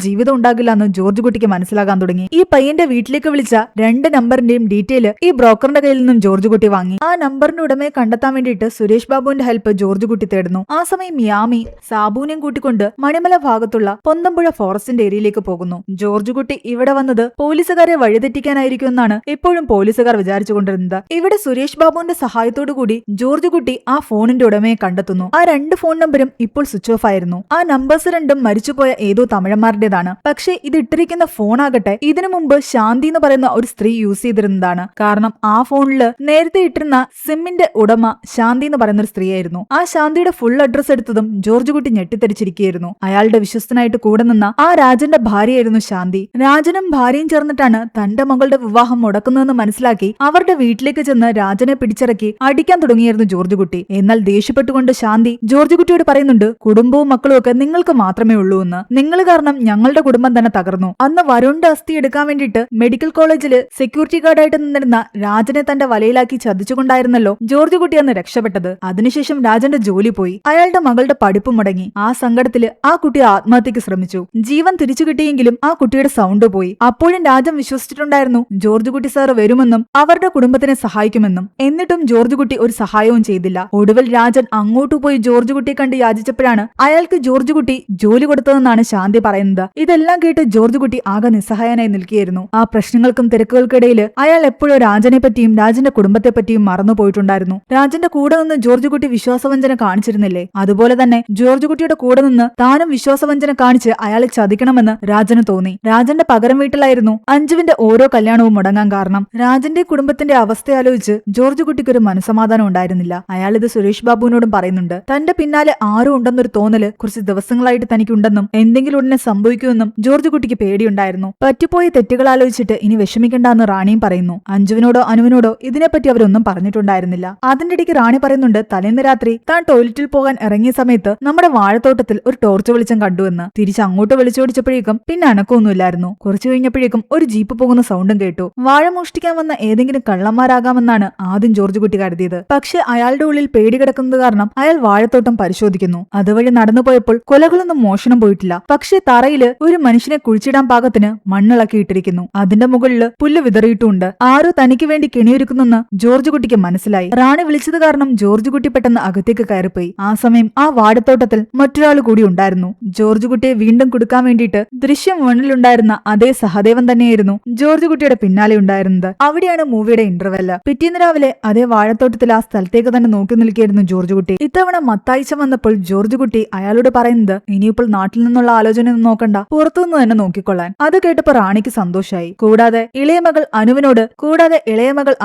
ജീവിതം ഉണ്ടാകില്ല എന്ന് ജോർജ് കുട്ടിക്ക് മനസ്സിലാകാൻ തുടങ്ങി. ഈ പയ്യന്റെ വീട്ടിലേക്ക് വിളിച്ച 2 നമ്പറിന്റെയും ഡീറ്റെയിൽ ഈ ബ്രോക്കറിന്റെ കയ്യിൽ നിന്നും ജോർജ് കുട്ടി വാങ്ങി. ആ നമ്പറിന്റെ ഉടമയെ കണ്ടെത്താൻ വേണ്ടിയിട്ട് സുരേഷ് ബാബുവിന്റെ ഹെൽപ്പ് ജോർജ് കുട്ടി തേടുന്നു. ആ സമയം യാമി സാബുവിനെയും കൂട്ടിക്കൊണ്ട് മണിമല ഭാഗത്തുള്ള പൊന്തമ്പുഴ ഫോറസ്റ്റിന്റെ ഏരിയയിലേക്ക് പോകുന്നു. ജോർജ് കുട്ടി ഇവിടെ വന്നത് പോലീസുകാരെ വഴിതെറ്റിക്കാനായിരിക്കും എന്നാണ് എപ്പോഴും പോലീസുകാർ വിചാരിച്ചുകൊണ്ടിരുന്നത്. ഇവിടെ സുരേഷ് ബാബുവിന്റെ സഹായത്തോടു കൂടി ജോർജ് കുട്ടി ആ ഫോണിന്റെ ഉടമയെ കണ്ടെത്തുന്നു. ആ 2 ഫോൺ നമ്പരും ഇപ്പോൾ സ്വിച്ച് ഓഫ് ആയിരുന്നു. ആ നമ്പേഴ്സ് രണ്ടും മരിച്ചുപോയ ഏതോ തമിഴന്മാരുടേതാണ്. പക്ഷേ ഇത് ഇട്ടിരിക്കുന്ന ഫോൺ ആകട്ടെ ഇതിനു മുമ്പ് ശാന്തി എന്ന് പറയുന്ന ഒരു സ്ത്രീ യൂസ് ചെയ്തിരുന്നതാണ്. കാരണം ആ ഫോണില് നേരത്തെ ഇട്ടിരുന്ന സിമ്മിന്റെ ഉടമ ശാന്തി എന്ന് പറയുന്ന ഒരു സ്ത്രീയായിരുന്നു. ആ ശാന്തിയുടെ ഫുൾ അഡ്രസ് എടുത്തതും ജോർജ് കുട്ടി ഞെട്ടിത്തെരിച്ചിരിക്കുകയായിരുന്നു. അയാളുടെ വിശ്വസ്തനായിട്ട് കൂടെ നിന്ന ആ രാജന്റെ ഭാര്യയായിരുന്നു ശാന്തി. രാജനും ഭാര്യയും ചേർന്നിട്ടാണ് തന്റെ മകളുടെ വിവാഹം മുടക്കുന്നതെന്ന് മനസ്സിലാക്കി അവരുടെ വീട്ടിലേക്ക് ചെന്ന് രാജനെ പിടിച്ചിറക്കി അടിക്കാൻ തുടങ്ങിയായിരുന്നു ജോർജ് കുട്ടി. എന്നാൽ ദേഷ്യപ്പെട്ടുകൊണ്ട് ശാന്തി ജോർജ് കുട്ടിയോട് പറയുന്നുണ്ട്, കുടുംബവും മക്കളും ഒക്കെ നിങ്ങൾക്ക് മാത്രമേ ഉള്ളൂ എന്ന്. നിങ്ങൾ കാരണം ഞങ്ങളുടെ കുടുംബം തന്നെ തകർന്നു. അന്ന് വരുണിന്റെ അസ്ഥി എടുക്കാൻ വേണ്ടിയിട്ട് മെഡിക്കൽ കോളേജില് സെക്യൂരിറ്റി ഗാർഡായിട്ട് നിന്നിരുന്ന രാജനെ തന്റെ വലയിലാക്കി ചതിച്ചുകൊണ്ടായിരുന്നല്ലോ ജോർജ് കുട്ടി അന്ന് രക്ഷപ്പെട്ടത്. അതിനുശേഷം രാജന്റെ ജോലി പോയി, അയാളുടെ മകളുടെ പഠിപ്പ് മുടങ്ങി. ആ സങ്കടത്തില് ആ കുട്ടി ആത്മഹത്യക്ക് ശ്രമിച്ചു. ജീവൻ തിരിച്ചു കിട്ടിയെങ്കിലും ആ കുട്ടിയുടെ സൗണ്ട് പോയി. അപ്പോഴും രാജൻ വിശ്വസിച്ചിട്ടുണ്ടായിരുന്നു ജോർജ് കുട്ടി സാർ വരുമെന്നും അവരുടെ കുടുംബത്തിനെ സഹായിക്കുമെന്നും. എന്നിട്ടും ജോർജ് കുട്ടി ഒരു സഹായവും ചെയ്തില്ല. ഒടുവിൽ രാജൻ അങ്ങോട്ടു പോയി ജോർജ് കുട്ടിയെ കണ്ട് യാചിച്ചപ്പോഴാണ് അയാൾക്ക് ജോർജ് കുട്ടി ജോലി കൊടുത്തതെന്നാണ് ശാന്തി പറയുന്നത്. ഇതെല്ലാം കേട്ട് ജോർജ് കുട്ടി ആകെ നിസ്സഹായനായി നിൽക്കുകയായിരുന്നു. ആ പ്രശ്നങ്ങൾക്കും തിരക്കുകൾക്കിടയിൽ അയാൾ എപ്പോഴും രാജനെ പറ്റിയും രാജന്റെ കുടുംബത്തെ പറ്റിയും മറന്നുപോയിട്ടുണ്ടായിരുന്നു. രാജന്റെ കൂടെ നിന്ന് ജോർജ് കുട്ടി വിശ്വാസവഞ്ചന കാണിച്ചിരുന്നില്ലേ, അതുപോലെ തന്നെ ജോർജ് കുട്ടിയുടെ കൂടെ നിന്ന് താനും വിശ്വാസവഞ്ചന കാണിച്ച് അയാളെ ചതിക്കണമെന്ന് രാജന് തോന്നി. രാജന്റെ പകരം വീട്ടിലായിരുന്നു അഞ്ജുവിന്റെ ഓരോ കല്യാണവും മുടങ്ങാൻ കാരണം. രാജന്റെ കുടുംബത്തിന്റെ അവസ്ഥ ആലോചിച്ച് ജോർജ് കുട്ടിക്ക് ഒരു മനസ്സമാധാനം ഉണ്ടായിരുന്നില്ല. അയാൾ ഇത് സുരേഷ് ബാബുവിനോടും പറയുന്നുണ്ട്. തന്റെ പിന്നാലെ ആരും ഉണ്ടെന്നൊരു തോന്നല് കുറച്ച് ദിവസങ്ങളായിട്ട് തനിക്കുണ്ടെന്നും എന്തെങ്കിലും ഉടനെ സംഭവിക്കുമെന്നും ജോർജ് കുട്ടിക്ക് പേടിയുണ്ടായിരുന്നു. പറ്റിപ്പോയ തെറ്റുകൾ ആലോചിച്ചിട്ട് ഇനി വിഷമിക്കണ്ടെന്ന് റാണിയും പറയുന്നു. അഞ്ജുവിനോടോ അനുവിനോടോ ഇതിനെപ്പറ്റി അവരൊന്നും പറഞ്ഞിട്ടുണ്ടായിരുന്നില്ല. അതിന്റെ ഇടയ്ക്ക് റാണി പറയുന്നുണ്ട്, തലേന്ന് രാത്രി താൻ ടോയ്ലറ്റിൽ പോകാൻ ഇറങ്ങിയ സമയത്ത് നമ്മുടെ വാഴത്തോട്ടത്തിൽ ഒരു ടോർച്ച് വെളിച്ചം കണ്ടുവെന്ന്. തിരിച്ച് അങ്ങോട്ട് വിളിച്ചോടിച്ചപ്പോഴേക്കും പിന്നെ അനക്കമൊന്നുമില്ലായിരുന്നു. കുറച്ചു കഴിഞ്ഞപ്പോഴേക്കും ഒരു ജീപ്പ് പോകുന്ന സൗണ്ടും കേട്ടു. വാഴ മോഷ്ടിക്കാൻ വന്ന ഏതെങ്കിലും കള്ളന്മാരാകാമെന്നാണ് ആദ്യം ജോർജ് കുട്ടി കരുതിയത്. പക്ഷെ അയാളുടെ ഉള്ളിൽ പേടി കിടക്കുന്നത് കാരണം അയാൾ വാഴത്തോട്ടം പരിശോധിക്കുന്നു. അതുവഴി നടന്നു പോയപ്പോൾ കൊലകളൊന്നും മോഷണം പോയിട്ടില്ല. പക്ഷെ തറയില് ഒരു മനുഷ്യനെ കുഴിച്ചിടാൻ പാകത്തിന് മണ്ണിളക്കിയിട്ടിരിക്കുന്നു. അതിന്റെ മുകളില് പുല്ല് വിതറിയിട്ടുമുണ്ട്. ആരോ തനിക്ക് വേണ്ടി കെണിയൊരുക്കുന്നെന്ന് ജോർജ് കുട്ടിക്ക് മനസ്സിലായി. റാണി വിളിച്ചത് കാരണം ജോർജ് കുട്ടി പെട്ടെന്ന് അകത്തേക്ക് കയറിപ്പോയി. ആ സമയം ആ വാഴത്തോട്ടത്തിൽ മറ്റൊരാൾ കൂടി ഉണ്ടായിരുന്നു. ജോർജ് കുട്ടിയെ വീണ്ടും കൊടുക്കാൻ വേണ്ടിയിട്ട് ദൃശ്യം 1-ലുണ്ടായിരുന്ന അതേ സഹദേവൻ തന്നെയായിരുന്നു ജോർജ് കുട്ടിയുടെ പിന്നാലെ ഉണ്ടായിരുന്നത്. അവിടെയാണ് മൂവിയുടെ ഇന്റർവെല്ല്. പിറ്റേന്ന് രാവിലെ അതേ വാഴത്തോട്ടത്തിൽ ആ സ്ഥലത്തേക്ക് തന്നെ നോക്കി നിൽക്കുകയായിരുന്നു ജോർജ് കുട്ടി. ഇത്തവണ മത്തായിച്ച വന്നപ്പോൾ ജോർജ് കുട്ടി അയാളോട് പറയുന്നത്, ഇനിയിപ്പോൾ നാട്ടിൽ നിന്നുള്ള ആലോചനയൊന്നും നോക്കണ്ട, പുറത്തുനിന്ന് തന്നെ നോക്കിക്കൊള്ളാൻ. അത് കേട്ടപ്പോ റാണിക്ക് സന്തോഷമായി. കൂടാതെ ഇളയമകൾ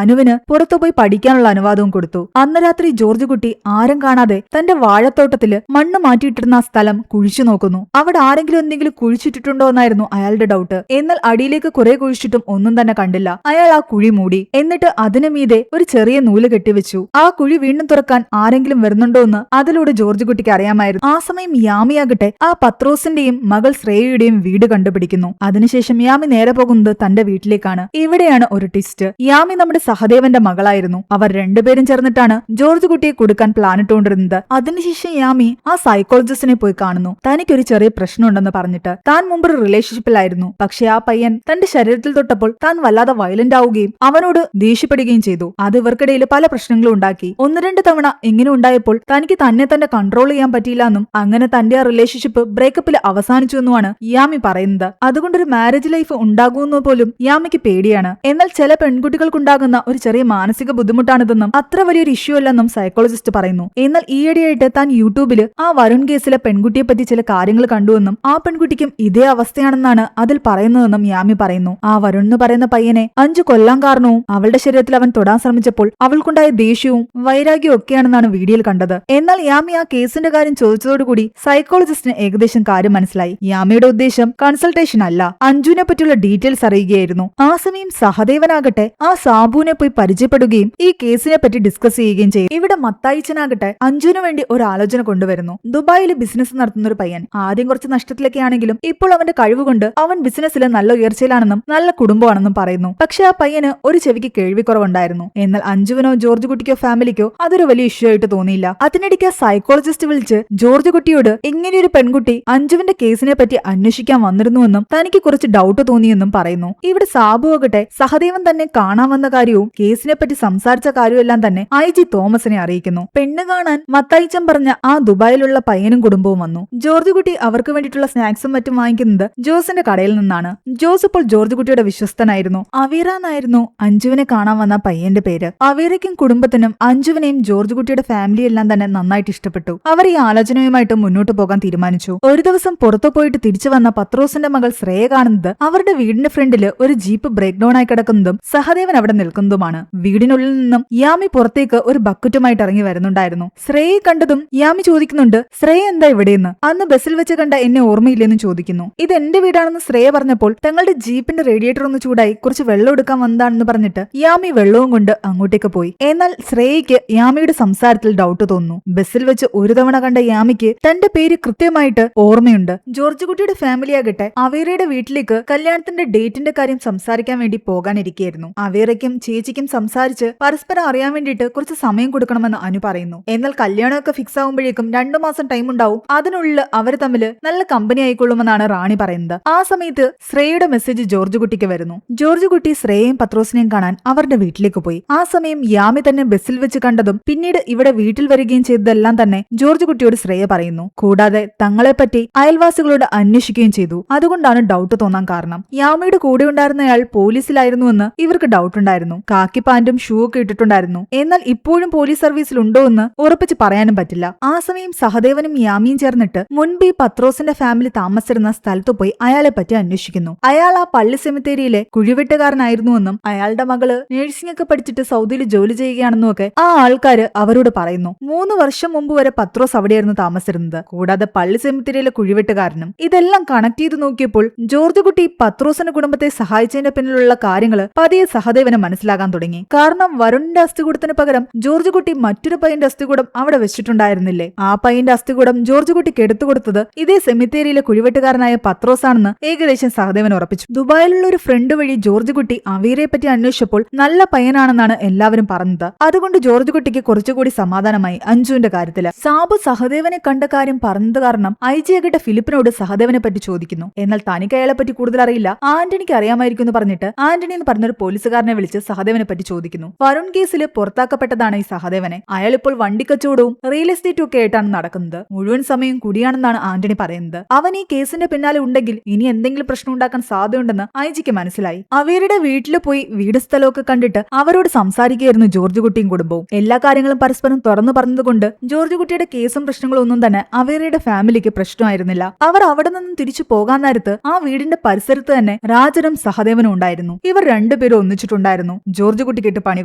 അനുവിന് പുറത്തുപോയി പഠിക്കാനുള്ള അനുവാദവും കൊടുത്തു. അന്ന് രാത്രി ജോർജ് കുട്ടി ആരും കാണാതെ തന്റെ വാഴത്തോട്ടത്തില് മണ്ണ് മാറ്റിയിട്ടിരുന്ന ആ സ്ഥലം കുഴിച്ചു നോക്കുന്നു. അവിടെ ആരെങ്കിലും എന്തെങ്കിലും കുഴിച്ചിട്ടുണ്ടോ എന്നായിരുന്നു അയാളുടെ ഡൗട്ട്. എന്നാൽ അടിയിലേക്ക് കുറെ കുഴിച്ചിട്ടും ഒന്നും തന്നെ കണ്ടില്ല. അയാൾ ആ കുഴി മൂടി. എന്നിട്ട് അതിനു മീതെ ഒരു ചെറിയ നൂല് കെട്ടിവെച്ചു. ആ കുഴി വീണ്ടും തുറക്കാൻ ആരെങ്കിലും വരുന്നുണ്ടോ എന്ന് അതിലൂടെ ജോർജ് കുട്ടിക്ക് അറിയാമായിരുന്നു. ആ സമയം യാമിയാകട്ടെ ആ പത്രോസിന്റെയും മകൾ ശ്രേയയുടെയും വീട് കണ്ടുപിടിക്കുന്നു. അതിനുശേഷം യാമി നേരെ പോകുന്നത് തന്റെ വീട്ടിലേക്കാണ്. ഇവിടെയാണ് ഒരു ട്വിസ്റ്റ്. യാമി നമ്മുടെ സഹദേവന്റെ മകളായിരുന്നു. അവർ രണ്ടുപേരും ചേർന്നിട്ടാണ് ജോർജ് കുട്ടിയെ കൊടുക്കാൻ പ്ലാൻ ഇട്ടുകൊണ്ടിരുന്നത്. അതിനുശേഷം യാമി ആ സൈക്കോളജിസ്റ്റിനെ പോയി കാണുന്നു. തനിക്കൊരു ചെറിയ പ്രശ്നമുണ്ടെന്ന് പറഞ്ഞിട്ട്. താൻ മുമ്പ് ഒരു റിലേഷൻഷിപ്പിലായിരുന്നു. പക്ഷെ ആ പയ്യൻ തന്റെ ശരീരത്തിൽ തൊട്ടപ്പോൾ താൻ വല്ലാതെ വയലന്റ് ആവുകയും അവനോട് ദേഷ്യപ്പെടുകയും ചെയ്തു. അത് ഇവർക്കിടയിൽ പല പ്രശ്നങ്ങളും ഉണ്ടാക്കി. 1-2 തവണ ഇങ്ങനെ ഉണ്ടായപ്പോൾ തനിക്ക് തന്നെ കൺട്രോൾ ചെയ്യാൻ പറ്റിയില്ല എന്നും അങ്ങനെ തന്റെ ആ റിലേഷൻഷിപ്പ് ബ്രേക്കപ്പിൽ അവസാനിച്ചു എന്നുമാണ് യാമി പറയുന്നത്. അതുകൊണ്ടൊരു മാരേജ് ലൈഫ് ഉണ്ടാകുമെന്ന് പോലും യാമിക്ക് പേടിയാണ്. എന്നാൽ ചില പെൺകുട്ടികൾക്കുണ്ടാകുന്ന ഒരു ചെറിയ മാനസിക ബുദ്ധിമുട്ടാണിതെന്നും അത്ര വലിയൊരു ഇഷ്യൂ അല്ലെന്നും സൈക്കോളജിസ്റ്റ് പറയുന്നു. എന്നാൽ ഈയിടെയായിട്ട് താൻ യൂട്യൂബിൽ ആ വരുൺ കേസിലെ പെൺകുട്ടിയെ പറ്റി ചില കാര്യങ്ങൾ കണ്ടുവെന്നും ആ പെൺകുട്ടിക്കും ഇതേ അവസ്ഥയാണെന്നാണ് അതിൽ പറയുന്നതെന്നും യാമി പറയുന്നു. ആ വരുൺ എന്ന് പറയുന്ന പയ്യനെ അഞ്ജു കൊല്ലാൻ കാരണവും അവളുടെ ശരീരത്തിൽ അവൻ തൊടാൻ ശ്രമിച്ചപ്പോൾ അവൾക്കുണ്ടായ ദേഷ്യവും വൈരാഗ്യവും ഒക്കെയാണെന്നാണ് വീഡിയോയിൽ കണ്ടത്. എന്നാൽ യാമി ആ കേസിന്റെ കാര്യം ചോദിച്ചതോടുകൂടി സൈക്കോളജിസ്റ്റിന് ഏകദേശം കാര്യം മനസ്സിലായി. യാമിയുടെ ഉദ്ദേശം കൺസൾട്ടേഷൻ അല്ല, അഞ്ജുവിനെ പറ്റിയുള്ള ഡീറ്റെയിൽസ് അറിയുകയായിരുന്നു. ആ സമയം സഹദേവനാകട്ടെ ആ സാബുവിനെ പോയി പരിചയപ്പെടുകയും ഈ കേസിനെ പറ്റി ഡിസ്കസ് ചെയ്യുകയും ചെയ്യും. ഇവിടെ മത്തായിച്ചനാകട്ടെ അഞ്ജുവിന് വേണ്ടി ഒരു ആലോചന കൊണ്ടുവരുന്നു. ദുബായിൽ ബിസിനസ് നടത്തുന്ന ഒരു പയ്യൻ. ആദ്യം കുറച്ച് നഷ്ടത്തിലൊക്കെ ആണെങ്കിലും ഇപ്പോൾ അവന്റെ കഴിവുകൊണ്ട് അവൻ ബിസിനസ്സിൽ നല്ല ഉയർച്ചയിലാണെന്നും നല്ല കുടുംബമാണെന്നും പറയുന്നു. പക്ഷെ ആ പയ്യന് ഒരു ചെവിക്ക് കേൾവിക്കുറവുണ്ടായിരുന്നു. എന്നാൽ അഞ്ജുവിനോ ജോർജ് കുട്ടിക്കോ ഫാമിലിക്കോ അതൊരു വലിയ ഇഷ്യൂ ആയിട്ട് തോന്നിയില്ല. അതിനിടയ്ക്ക് സൈക്കോളജിസ്റ്റ് വിളിച്ച് ജോർജ് കുട്ടിയോട് ഇങ്ങനെയൊരു പെൺകുട്ടി അഞ്ജുവിന്റെ കേസിനെ പറ്റി അന്വേഷിക്കാൻ വന്നിരുന്നുവെന്നും തനിക്ക് കുറച്ച് ഡൗട്ട് തോന്നിയെന്നും പറയുന്നു. ഇവിടെ സാബു ആകട്ടെ സഹദേവൻ തന്നെ കാണാൻ വന്ന കാര്യവും കേസിനെ പറ്റി സംസാരിച്ച കാര്യമെല്ലാം തന്നെ IG തോമസിനെ അറിയിക്കുന്നു. പെണ്ണ് കാണാൻ മത്തായിച്ചൻ പറഞ്ഞ ആ ദുബായിലുള്ള പയ്യനും കുടുംബവും വന്നു. ജോർജ് കുട്ടി അവർക്ക് വേണ്ടിയിട്ടുള്ള സ്നാക്സും മറ്റും വാങ്ങിക്കുന്നത് ജോസിന്റെ കടയിൽ നിന്നാണ്. ജോസ് ഇപ്പോൾ ജോർജ് കുട്ടിയുടെ വിശ്വസ്തനായിരുന്നു. അവീറ എന്നായിരുന്നു അഞ്ജുവിനെ കാണാൻ വന്ന പയ്യന്റെ പേര്. അവീറയ്ക്കും കുടുംബത്തിനും അഞ്ജുവിനെയും ജോർജ് കുട്ടിയുടെ ഫാമിലി എല്ലാം തന്നെ നന്നായിട്ട് ഇഷ്ടപ്പെട്ടു. അവർ ഈ ആലോചനയുമായിട്ട് മുന്നോട്ട് പോകാൻ തീരുമാനിച്ചു. ഒരു ദിവസം പുറത്തു പോയിട്ട് തിരിച്ചു വന്ന പത്രോസിന്റെ മകൾ ശ്രേയ കാണുന്നത് അവരുടെ വീടിന്റെ ഫ്രണ്ടില് ഒരു ജീപ്പ് ബ്രേക്ക് ഡൌൺ ആയി കിടക്കുന്നതും സഹദേവൻ അവിടെ നിൽക്കുന്നതുമാണ്. വീടിനുള്ളിൽ നിന്നും യാമി പുറത്തേക്ക് ഒരു ബക്കറ്റുമായിട്ട് ഇറങ്ങി വരുന്നുണ്ടായിരുന്നു. ശ്രേയെ കണ്ടതും യാമി ചോദിക്കുന്നുണ്ട്, ശ്രേയ എന്താ ഇവിടെയെന്ന്. അന്ന് ബസ്സിൽ വെച്ച് കണ്ട എന്നെ ഓർമ്മയില്ലെന്ന് ചോദിക്കുന്നു. ഇത് എന്റെ വീടാണെന്ന് ശ്രേയ പറഞ്ഞപ്പോൾ തങ്ങളുടെ ജീപ്പിന്റെ റേഡിയേറ്റർ ഒന്ന് ചൂടായി കുറച്ച് വെള്ളം എടുക്കാൻ വന്നതാണെന്ന് പറഞ്ഞിട്ട് യാമി വെള്ളവും കൊണ്ട് അങ്ങോട്ടേക്ക് പോയി. എന്നാൽ ശ്രേയയ്ക്ക് യാമിയുടെ സംസാരത്തിൽ ഡൗട്ട് തോന്നുന്നു. ബസ്സിൽ വെച്ച് ഒരു തവണ കണ്ട യാമിക്ക് തന്റെ പേര് കൃത്യമായിട്ട് ഓർമ്മയുണ്ട്. ജോർജ് കുട്ടിയുടെ ഫാമിലി ആകട്ടെ അവീറയുടെ വീട്ടിലേക്ക് കല്യാണത്തിന്റെ ഡേറ്റിന്റെ കാര്യം സംസാരിക്കാൻ വേണ്ടി പോകാനിരിക്കുകയായിരുന്നു. അവീറയ്ക്കും ചേച്ചിക്കും സംസാരിച്ച് പരസ്പരം അറിയാൻ വേണ്ടിയിട്ട് കുറച്ച് സമയം കൊടുക്കണമെന്ന് അനു പറയുന്നു. എന്നാൽ കല്യാണമൊക്കെ ഫിക്സ് ആകുമ്പോഴേക്കും 2 മാസം ടൈം ഉണ്ടാവും. അതിനുള്ളിൽ അവർ തമ്മിൽ നല്ല കമ്പനി ആയിക്കൊള്ളുമെന്നാണ് റാണി പറയുന്നത്. ആ സമയത്ത് ശ്രേയയുടെ മെസ്സേജ് ജോർജ് കുട്ടിക്ക് വരുന്നു. ജോർജ് കുട്ടി ശ്രേയയും പത്രോസിനെയും കാണാൻ അവരുടെ വീട്ടിലേക്ക് പോയി. ആ സമയം യാമി തന്നെ ബസ്സിൽ വെച്ച് കണ്ടതും പിന്നീട് ഇവിടെ വീട്ടിൽ വരികയും ചെയ്തതെല്ലാം തന്നെ ജോർജ് കുട്ടിയോട് ശ്രേയ പറയുന്നു. കൂടാതെ തങ്ങളെപ്പറ്റി അയൽവാസികളോട് അന്വേഷിക്കുകയും ചെയ്തു. അതുകൊണ്ടാണ് ഡൗട്ട് തോന്നാൻ കാരണം. യാമിയുടെ കൂടെ ഉണ്ടായിരുന്നയാൾ പോലീസിലായിരുന്നുവെന്ന് ഇവർക്ക് ഡൗട്ട് ഉണ്ടായിരുന്നു. കാക്കി പാന്റും ഷൂ ഒക്കെ ഇട്ടിട്ടുണ്ടായിരുന്നു. എന്നാൽ ഇപ്പോഴും പോലീസ് സർവീസിൽ ഉണ്ടോ എന്ന് ഉറപ്പിച്ച് പറയാനും പറ്റില്ല. ആ സമയം സഹദേവനും യാമിയും ചേർന്നിട്ട് മുൻപ് ഈ പത്രോസിന്റെ ഫാമിലി താമസിച്ചിരുന്ന സ്ഥലത്ത് പോയി അയാളെ പറ്റി അന്വേഷിക്കുന്നു. അയാൾ ആ പള്ളി സെമിത്തേരിയിലെ കുഴിവെട്ടുകാരനായിരുന്നുവെന്നും അയാളുടെ മകള് നഴ്സിംഗ് ഒക്കെ പഠിച്ചിട്ട് സൗദിയിൽ ജോലി ചെയ്യുകയാണെന്നും ഒക്കെ ആ ആൾക്കാര് അവരോട് പറയുന്നു. 3 വർഷം മുമ്പ് വരെ പത്രോസ് അവിടെയായിരുന്നു താമസിച്ചിരുന്നത്. കൂടാതെ പള്ളി സെമിത്തേരിയിലെ കുഴിവെട്ടുകാരനും. ഇതെല്ലാം കണക്ട് ചെയ്ത് നോക്കിയപ്പോൾ ജോർജ് കുട്ടി പത്രോസിന്റെ കുടുംബത്തെ സഹായിച്ചതിന്റെ പിന്നിലുള്ള കാര്യങ്ങൾ പതിയെ സഹദേവന് മനസ്സിലാകാൻ തുടങ്ങി. കാരണം വരുണിന്റെ അസ്ഥികൂടത്തിന് പകരം ജോർജ് കുട്ടി മറ്റൊരു പയ്യന്റെ അസ്ഥികൂടം അവിടെ വെച്ചിട്ടുണ്ടായിരുന്നില്ലേ? ആ പയ്യന്റെ അസ്ഥികൂടം ജോർജ് കുട്ടിക്ക് എടുത്തു കൊടുത്തത് ഇതേ സെമിത്തേരിയിലെ കുഴിവെട്ടുകാരനായ പത്രോസ് ആണെന്ന് ഏകദേശം സഹദേവൻ ഉറപ്പിച്ചു. ദുബായിലുള്ള ഒരു ഫ്രണ്ട് വഴി ജോർജ് കുട്ടി അവീറയെ പറ്റി അന്വേഷിച്ചപ്പോൾ നല്ല പയ്യനാണെന്നാണ് എല്ലാവരും പറഞ്ഞത്. അതുകൊണ്ട് ജോർജ് കുട്ടിക്ക് കുറച്ചുകൂടി സമാധാനമായി അഞ്ജുവിന്റെ കാര്യത്തില്. സാബു സഹദേവനെ കണ്ട കാര്യം പറഞ്ഞത് കാരണം IG ആകട്ടെ ഫിലിപ്പിനോട് സഹദേവനെ പറ്റി ചോദിക്കുന്നു. എന്നാൽ തനിക്ക് അയാളെ പറ്റി കൂടുതൽ അറിയില്ല, ആന്റണിക്ക് അറിയാമായിരിക്കും എന്ന് പറഞ്ഞിട്ട് ആന്റണി എന്ന് പറഞ്ഞൊരു പോലീസുകാരനെ വിളിച്ച് സഹദേവനെ പറ്റി ചോദിക്കുന്നു. വരുൺ കേസിൽ പുറത്താക്കപ്പെട്ടതാണ് ഈ സഹദേവനെ. അയാൾ ഇപ്പോൾ വണ്ടിക്കച്ചവടവും റിയൽ എസ്റ്റേറ്റും ഒക്കെ ആയിട്ടാണ് നടക്കുന്നത്. മുഴുവൻ സമയം കുടിയാണെന്നാണ് ആന്റണി പറയുന്നത്. അവൻ ഈ കേസിന്റെ പിന്നാലെ ഉണ്ടെങ്കിൽ ഇനി എന്തെങ്കിലും പ്രശ്നം ഉണ്ടാക്കാൻ സാധ്യതയുണ്ടെന്ന് IG-ക്ക് മനസ്സിലായി. അവരുടെ വീട്ടിൽ പോയി വീട് സ്ഥലമൊക്കെ കണ്ടിട്ട് അവരോട് സംസാരിക്കുകയായിരുന്നു ജോർജ് കുട്ടിയും കുടുംബവും. എല്ലാ കാര്യങ്ങളും പരസ്പരം തുറന്നു പറഞ്ഞതുകൊണ്ട് ജോർജ് കുട്ടിയുടെ കേസും പ്രശ്നങ്ങളും ഒന്നും തന്നെ അവരുടെ ഫാമിലിക്ക് പ്രശ്നമായിരുന്നില്ല. അവർ അവിടെ നിന്നും തിരിച്ചു പോകാൻ നേരത്ത് ആ വീടിന്റെ പരിസരത്ത് തന്നെ രാജനും സഹദേവനും ഉണ്ടായിരുന്നു. ഇവർ രണ്ടുപേരും ഒന്നിച്ചിട്ടുണ്ടായിരുന്നു ജോർജ് കുട്ടിക്കിട്ട് പണി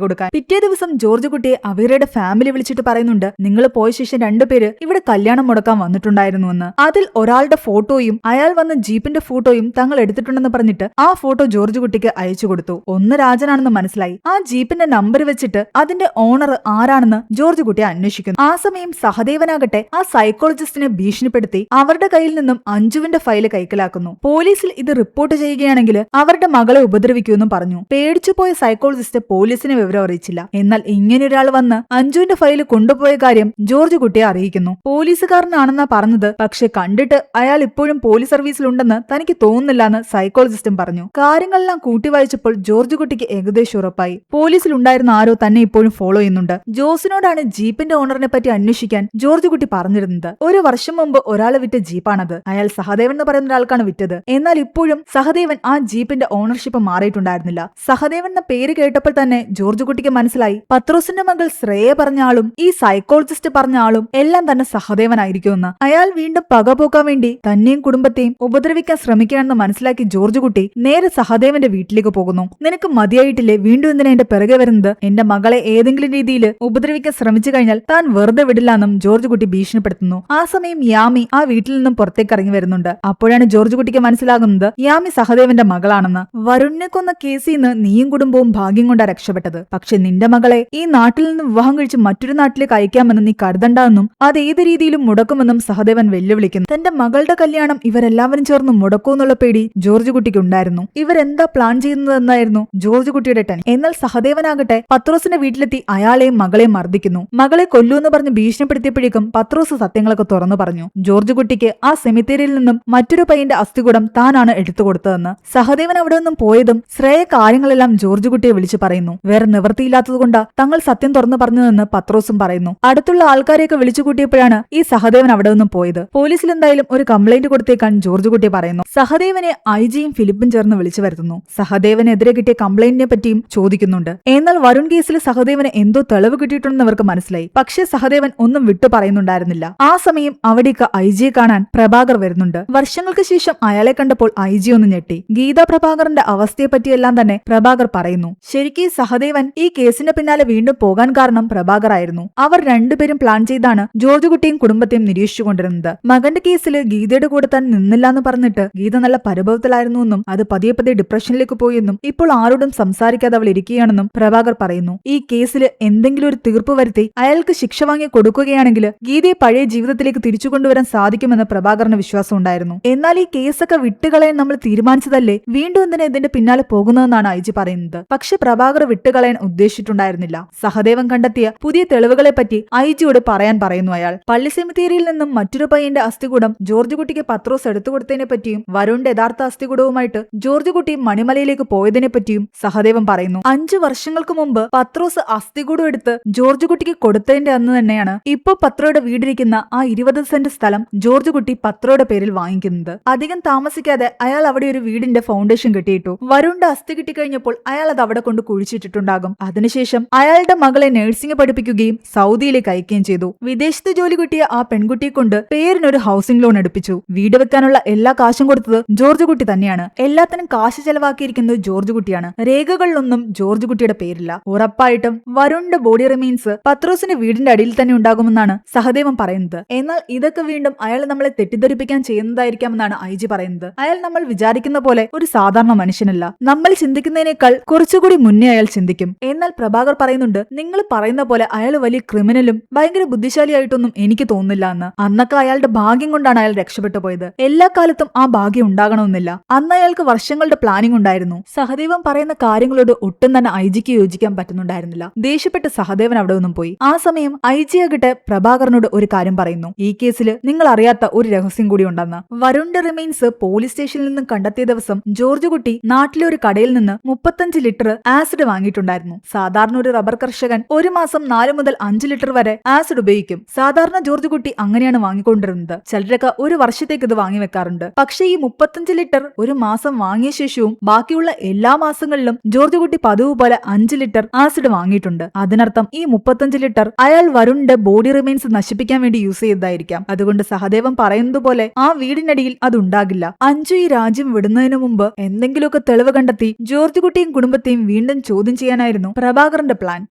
കൊടുക്കാൻ. പിറ്റേ ദിവസം ജോർജ് കുട്ടിയെ അവരുടെ ഫാമിലി വിളിച്ചിട്ട് പറയുന്നുണ്ട്, നിങ്ങൾ പോയ ശേഷം 2 പേര് ഇവിടെ കല്യാണം മുടക്കാൻ വന്നിട്ടുണ്ടായിരുന്നുവെന്ന്. അതിൽ ഒരാളുടെ ഫോട്ടോയും അയാൾ വന്ന ജീപ്പിന്റെ ഫോട്ടോയും തങ്ങൾ എടുത്തിട്ടുണ്ടെന്ന് പറഞ്ഞിട്ട് ആ ഫോട്ടോ ജോർജ് കുട്ടിക്ക് അയച്ചു കൊടുത്തു. ഒന്ന് രാജനാണെന്ന് മനസ്സിലായി. ആ ജീപ്പിന്റെ നമ്പർ വെച്ചിട്ട് അതിന്റെ ഓണർ ആരാണെന്ന് ജോർജ് കുട്ടിയെ അന്വേഷിക്കുന്നു. ആ സമയം സഹദേവനാകട്ടെ ആ സൈക്കോളജിസ്റ്റിനെ ഭീഷണിപ്പെടുത്തി അവരുടെ കയ്യിൽ നിന്നും അഞ്ജുവിന്റെ ഫയല് കൈക്കലാക്കുന്നു. പോലീസിൽ ഇത് റിപ്പോർട്ട് ചെയ്യുകയാണെങ്കിൽ അവരുടെ മകളെ ഉപദ്രവിക്കുമെന്നും പറഞ്ഞു. പേടിച്ചുപോയ സൈക്കോളജിസ്റ്റ് പോലീസിനെ വിവരം അറിയിച്ചില്ല. എന്നാൽ ഇങ്ങനെയൊരാൾ വന്ന് അഞ്ജുവിന്റെ ഫയല് കൊണ്ടുപോയ കാര്യം ജോർജ് കുട്ടിയെ അറിയിക്കുന്നു. പോലീസുകാരനാണെന്നാ പറഞ്ഞത്, പക്ഷെ കണ്ടിട്ട് അയാൾ ഇപ്പോഴും പോലീസ് സർവീസിലുണ്ടെന്ന് തനിക്ക് തോന്നുന്നില്ലെന്ന് സൈക്കോളജിസ്റ്റും പറഞ്ഞു. കാര്യങ്ങളെല്ലാം കൂട്ടി വായിച്ചപ്പോൾ ജോർജ് കുട്ടിക്ക് ഏകദേശം ഉറപ്പായി പോലീസിലുണ്ടായിരുന്ന ആരോ തന്നെ ഇപ്പോഴും ഫോളോ ചെയ്യുന്നുണ്ട്. ജോസിനോടാണ് ജീപ്പിന്റെ ഓണറിനെ പറ്റി അന്വേഷിക്കാൻ ജോർജ് കുട്ടി പറഞ്ഞിരുന്നത്. 1 വർഷം മുമ്പ് ഒരാളെ വിറ്റ ജീപ്പാണത്. അയാൾ സഹദേവൻ എന്ന് പറയുന്ന ഒരാൾക്കാണ് വിറ്റത്. എന്നാൽ ഇപ്പോഴും സഹദേവൻ ആ ജീപ്പിന്റെ ഓണർഷിപ്പ് മാറിയിട്ടുണ്ടായിരുന്നില്ല. സഹദേവൻ എന്ന പേര് കേട്ടപ്പോൾ തന്നെ ജോർജ് കുട്ടിക്ക് മനസ്സിലായി പത്രോസിന്റെ മകൾ ശ്രേയ പറഞ്ഞ ആളും ഈ സൈക്കോളജിസ്റ്റ് പറഞ്ഞ ആളും എല്ലാം തന്നെ സഹദേവനായിരിക്കുമെന്ന്. അയാൾ വീണ്ടും പകപോക്കാൻ വേണ്ടി തന്നെയും കുടുംബത്തെയും ഉപദ്രവിക്കാൻ ശ്രമിക്കുകയാണെന്ന് മനസ്സിലാക്കി ജോർജ് കുട്ടി നേരെ സഹദേവന്റെ വീട്ടിലേക്ക് പോകുന്നു. നിനക്ക് മതിയായിട്ടില്ലേ, വീണ്ടും എന്തിനാ എന്റെ പിറകെ വരുന്നത്? എന്റെ മകളെ ഏതെങ്കിലും രീതിയിൽ ഉപദ്രവിക്കാൻ ശ്രമിച്ചു കഴിഞ്ഞാൽ താൻ വെറുതെ വിടില്ലെന്നും ജോർജ് കുട്ടി ഭീഷണിപ്പെടുത്തുന്നു. ആ സമയം യാമി ആ വീട്ടിൽ നിന്നും പുറത്തേക്ക് ഇറങ്ങി വരുന്നുണ്ട്. അപ്പോഴാണ് ജോർജ് കുട്ടിക്ക് മനസ്സിലാകുന്നത് യാമി സഹദേവന്റെ മകളാണെന്ന്. വരുണിനെ കൊന്ന കേസിൽ നിന്ന് നീയും കുടുംബവും ഭാഗ്യം കൊണ്ടാ രക്ഷപ്പെട്ടത്. പക്ഷെ നിന്റെ മകളെ ഈ നാട്ടിൽ നിന്ന് വിവാഹം കഴിച്ച് മറ്റൊരു നാട്ടിലേക്ക് അയക്കാമെന്ന് നീ കരുതണ്ടെന്നും അത് ഏത് രീതിയിലും മുടക്കുമെന്നും സഹദേവൻ വെല്ലുവിളിക്കുന്നു. തന്റെ മകളുടെ കല്യാണം ഇവരെല്ലാവരും ചേർന്ന് മുടക്കുമെന്നുള്ള പേടി ജോർജ് കുട്ടിക്ക് ഉണ്ടായിരുന്നു. ഇവരെന്താ പ്ലാൻ ചെയ്യുന്നതെന്നായിരുന്നു ജോർജ് കുട്ടിയുടെ ടെൻഷൻ. എന്നാൽ സഹദേവനാകട്ടെ പത്രോസിന്റെ വീട്ടിലെത്തി അയാളെയും മകളെയും മർദ്ദിക്കുന്നു. മകളെ കൊല്ലൂന്ന് പറഞ്ഞ് ഭീഷണിപ്പെടുത്തിയപ്പോഴേക്കും പത്രോസ് സത്യങ്ങളൊക്കെ തുറന്നു തുറന്നു പറഞ്ഞു. ജോർജ് കുട്ടിക്ക് ആ സെമിത്തേരിയിൽ നിന്നും മറ്റൊരു പയ്യന്റെ അസ്ഥികൂടം താനാണ് എടുത്തുകൊടുത്തതെന്ന്. സഹദേവൻ അവിടെ നിന്നും പോയതും ശ്രേയ കാര്യങ്ങളെല്ലാം ജോർജ് കുട്ടിയെ വിളിച്ചു പറയുന്നു. വേറെ നിവൃത്തിയില്ലാത്തതുകൊണ്ടാ തങ്ങൾ സത്യം തുറന്നു പറഞ്ഞതെന്ന് പത്രോസും പറയുന്നു. അടുത്തുള്ള ആൾക്കാരെയൊക്കെ വിളിച്ചു കൂട്ടിയപ്പോഴാണ് ഈ സഹദേവൻ അവിടെ നിന്നും പോയത്. പോലീസിൽ എന്തായാലും ഒരു കംപ്ലൈന്റ് കൊടുത്തേക്കാൻ ജോർജ് കുട്ടി പറയുന്നു. സഹദേവനെ ഐജിയും ഫിലിപ്പും ചേർന്ന് വിളിച്ചു വരുത്തുന്നു. സഹദേവനെതിരെ കിട്ടിയ കംപ്ലൈന്റിനെ പറ്റിയും ചോദിക്കുന്നുണ്ട്. എന്നാൽ വരുൺ കേസിൽ സഹദേവന് എന്തോ തെളിവ് കിട്ടിയിട്ടുണ്ടെന്ന് അവർക്ക് മനസ്സിലായി. പക്ഷേ സഹദേവൻ ഒന്നും വിട്ടു പറയുന്നുണ്ടായിരുന്നില്ല. ആ സമയം അവിടേക്ക് ഐജിയെ കാണാൻ പ്രഭാകർ വരുന്നുണ്ട്. വർഷങ്ങൾക്ക് ശേഷം അയാളെ കണ്ടപ്പോൾ ഐജി ഒന്ന് ഞെട്ടി. ഗീതാ പ്രഭാകറിന്റെ അവസ്ഥയെ പറ്റിയെല്ലാം തന്നെ പ്രഭാകർ പറയുന്നു. ശരിക്കും സഹദേവൻ ഈ കേസിന്റെ പിന്നാലെ വീണ്ടും പോകാൻ കാരണം പ്രഭാകർ ആയിരുന്നു. അവർ രണ്ടുപേരും പ്ലാൻ ചെയ്താണ് ജോർജ് കുട്ടിയും കുടുംബത്തെയും നിരീക്ഷിച്ചുകൊണ്ടിരുന്നത്. മകന്റെ കേസിൽ ഗീതയുടെ കൂടെ താൻ നിന്നില്ലാന്ന് പറഞ്ഞിട്ട് ഗീത നല്ല പരിഭവത്തിലായിരുന്നു എന്നും അത് പതിയെ പതിയെ ഡിപ്രഷനിലേക്ക് പോയെന്നും ഇപ്പോൾ ആരോടും സംസാരിക്കാതെ അവൾ ഇരിക്കുകയാണെന്നും പ്രഭാകർ പറയുന്നു. ഈ കേസിൽ എന്തെങ്കിലും ഒരു തീർപ്പ് വരുത്തി അയാൾക്ക് ശിക്ഷ വാങ്ങി കൊടുക്കുകയാണെങ്കിൽ ഗീതയെ പഴയ ജീവിതത്തിലേക്ക് തിരിച്ചു കൊണ്ടുവരാൻ സാധിക്കുമെന്ന് പ്രഭാകറിന് വിശ്വാസം ഉണ്ടായിരുന്നു. എന്നാൽ ഈ കേസൊക്കെ വിട്ടുകളയാൻ നമ്മൾ തീരുമാനിച്ചതല്ലേ, വീണ്ടും എന്തിനാ ഇതിന്റെ പിന്നാലെ പോകുന്നതെന്നാണ് ഐജി പറയുന്നത്. പക്ഷെ പ്രഭാകർ വിട്ടുകളയാൻ ഉദ്ദേശിച്ചിട്ടുണ്ടായിരുന്നില്ല. സഹദേവൻ കണ്ടെത്തിയ പുതിയ തെളിവുകളെ പറ്റി ഐജിയോട് പറയാൻ പറയുന്നു. അയാൾ പള്ളി സെമിത്തേരിയിൽ നിന്നും മറ്റൊരു പയ്യന്റെ അസ്ഥികൂടം ജോർജ് കുട്ടിക്ക് പത്രോസ് എടുത്തു കൊടുത്തതിനെ പറ്റിയും വരുണിന്റെ യഥാർത്ഥ അസ്ഥികൂടവുമായിട്ട് ജോർജ് കുട്ടി മണിമലയിലേക്ക് പോയതിനെ പറ്റിയും സഹദേവൻ പറയുന്നു. 5 വർഷങ്ങൾക്ക് മുമ്പ് പത്രോസ് അസ്ഥികൂടം എടുത്ത് ജോർജ് കുട്ടിക്ക് കൊടുത്തതിന്റെ അന്ന് തന്നെയാണ് ഇപ്പൊ പത്രോയുടെ വീടിരിക്കുന്ന ആ 20 സെന്റ് സ്ഥലം ജോർജ് കുട്ടി പത്രോയുടെ പേരിൽ വാങ്ങിക്കുന്നത്. അധികം താമസിക്കാതെ അയാൾ അവിടെ ഒരു വീടിന്റെ ഫൗണ്ടേഷൻ കെട്ടിയിട്ടു. വരുണിന്റെ അസ്ഥി കിട്ടിക്കഴിഞ്ഞപ്പോൾ അയാൾ അത് അവിടെ കൊണ്ട് കുഴിച്ചിട്ടിട്ടുണ്ടാകും. അതിനുശേഷം അയാളുടെ മകളെ നഴ്സിംഗ് പഠിപ്പിക്കുകയും സൗദിയിലേക്ക് അയക്കുകയും ചെയ്തു. വിദേശത്ത് ജോലി കിട്ടിയ ആ പെൺകുട്ടിയെ കൊണ്ട് പേരിനൊരു ഹൗസിംഗ് ലോൺ എടുപ്പിച്ചു. വീട് വെക്കാനുള്ള എല്ലാ കാശും കൊടുത്തത് ജോർജ് കുട്ടി തന്നെയാണ്. എല്ലാത്തിനും കാശ് ചെലവാക്കിയിരിക്കുന്നത് ജോർജ് കുട്ടിയാണ്. രേഖകളിലൊന്നും ജോർജ് കുട്ടിയുടെ പേരില്ല. ഉറപ്പായിട്ടും വരുണിന്റെ ബോഡി റിമൈൻസ് പത്രോസിന്റെ വീടിന്റെ അടിയിൽ തന്നെ ഉണ്ടാകുമെന്നാണ് സഹദേവൻ പറയുന്നത്. എന്നാൽ ഇതൊക്കെ വീണ്ടും അയാൾ നമ്മളെ തെറ്റിദ്ധരിപ്പിക്കാൻ ചെയ്യുന്നതായിരിക്കാമെന്നാണ് ഐജി പറയുന്നത്. അയാൾ നമ്മൾ വിചാരിക്കുന്ന പോലെ ഒരു സാധാരണ മനുഷ്യനല്ല. നമ്മൾ ചിന്തിക്കുന്നതിനേക്കാൾ കുറച്ചുകൂടി മുന്നേ അയാൾ ചിന്തിക്കും. എന്നാൽ പ്രഭാകർ പറയുന്നുണ്ട്, നിങ്ങൾ പറയുന്ന പോലെ അയാൾ വലിയ ക്രിമിനലും ഭയങ്കര ബുദ്ധിശാലിയായിട്ടൊന്നും എനിക്ക് തോന്നുന്നില്ല എന്ന്. അന്നൊക്കെ അയാളുടെ ഭാഗ്യം കൊണ്ടാണ് അയാൾ രക്ഷപ്പെട്ടു പോയത്. എല്ലാ കാലത്തും ആ ഭാഗ്യം ഉണ്ടാകണമെന്നില്ല. അന്ന് അയാൾക്ക് വർഷങ്ങളുടെ പ്ലാനിംഗ് ഉണ്ടായിരുന്നു. സഹദേവൻ പറയുന്ന കാര്യങ്ങളോട് ഒട്ടും തന്നെ ഐജിക്ക് യോജിക്കാൻ പറ്റുന്നുണ്ടായിരുന്നില്ല. ദേഷ്യപ്പെട്ട് സഹദേവൻ അവിടെ നിന്നും പോയി. ആ സമയം ഐജി ആകട്ടെ പ്രഭാകറിനോട് ഒരു കാര്യം പറയുന്നു. ഈ കേസിൽ നിങ്ങൾ അറിയാത്ത ഒരു രഹസ്യം കൂടി ഉണ്ടെന്ന്. വരുണിന്റെ റിമൈൻസ് പോലീസ് സ്റ്റേഷനിൽ നിന്നും കണ്ടെത്തിയ ദിവസം ജോർജ് കുട്ടി നാട്ടിലെ ഒരു കടയിൽ നിന്ന് 35 ലിറ്റർ ആസിഡ് വാങ്ങിയിട്ടുണ്ടായിരുന്നു. സാധാരണ ഒരു റബ്ബർ കർഷകൻ ഒരു മാസം 4 മുതൽ 5 ലിറ്റർ വരെ ആസിഡ് ഉപയോഗിക്കും. സാധാരണ ജോർജ് കുട്ടി അങ്ങനെയാണ് വാങ്ങിക്കൊണ്ടിരുന്നത്. ചിലരൊക്കെ ഒരു വർഷത്തേക്ക് ഇത് വാങ്ങി വെക്കാറുണ്ട്. പക്ഷേ ഈ 35 ലിറ്റർ ഒരു മാസം വാങ്ങിയ ശേഷവും ബാക്കിയുള്ള എല്ലാ മാസങ്ങളിലും ജോർജ് കുട്ടി പതിവ് പോലെ 5 ലിറ്റർ ആസിഡ് വാങ്ങിയിട്ടുണ്ട്. അതിനർത്ഥം ഈ 35 ലിറ്റർ അയാൾ വരുണിന്റെ ബോഡി റിമൈൻസ് നശിപ്പിക്കാൻ വേണ്ടി യൂസ് ചെയ്തതായിരിക്കാം. അതുകൊണ്ട് സഹദേവൻ പറയുന്നത് പോലെ ആ വീടിനടിയിൽ അതുണ്ടാകില്ല. അഞ്ജു ഈ രാജ്യം വിടുന്നതിന് മുമ്പ് എന്തെങ്കിലുമൊക്കെ തെളിവ് കണ്ടെത്തി ജോർജ് കുട്ടിയും കുടുംബത്തെയും വീണ്ടും ചോദ്യം ചെയ്യാനായിരുന്നു പ്രഭാകറിന്റെ പ്ലാൻ.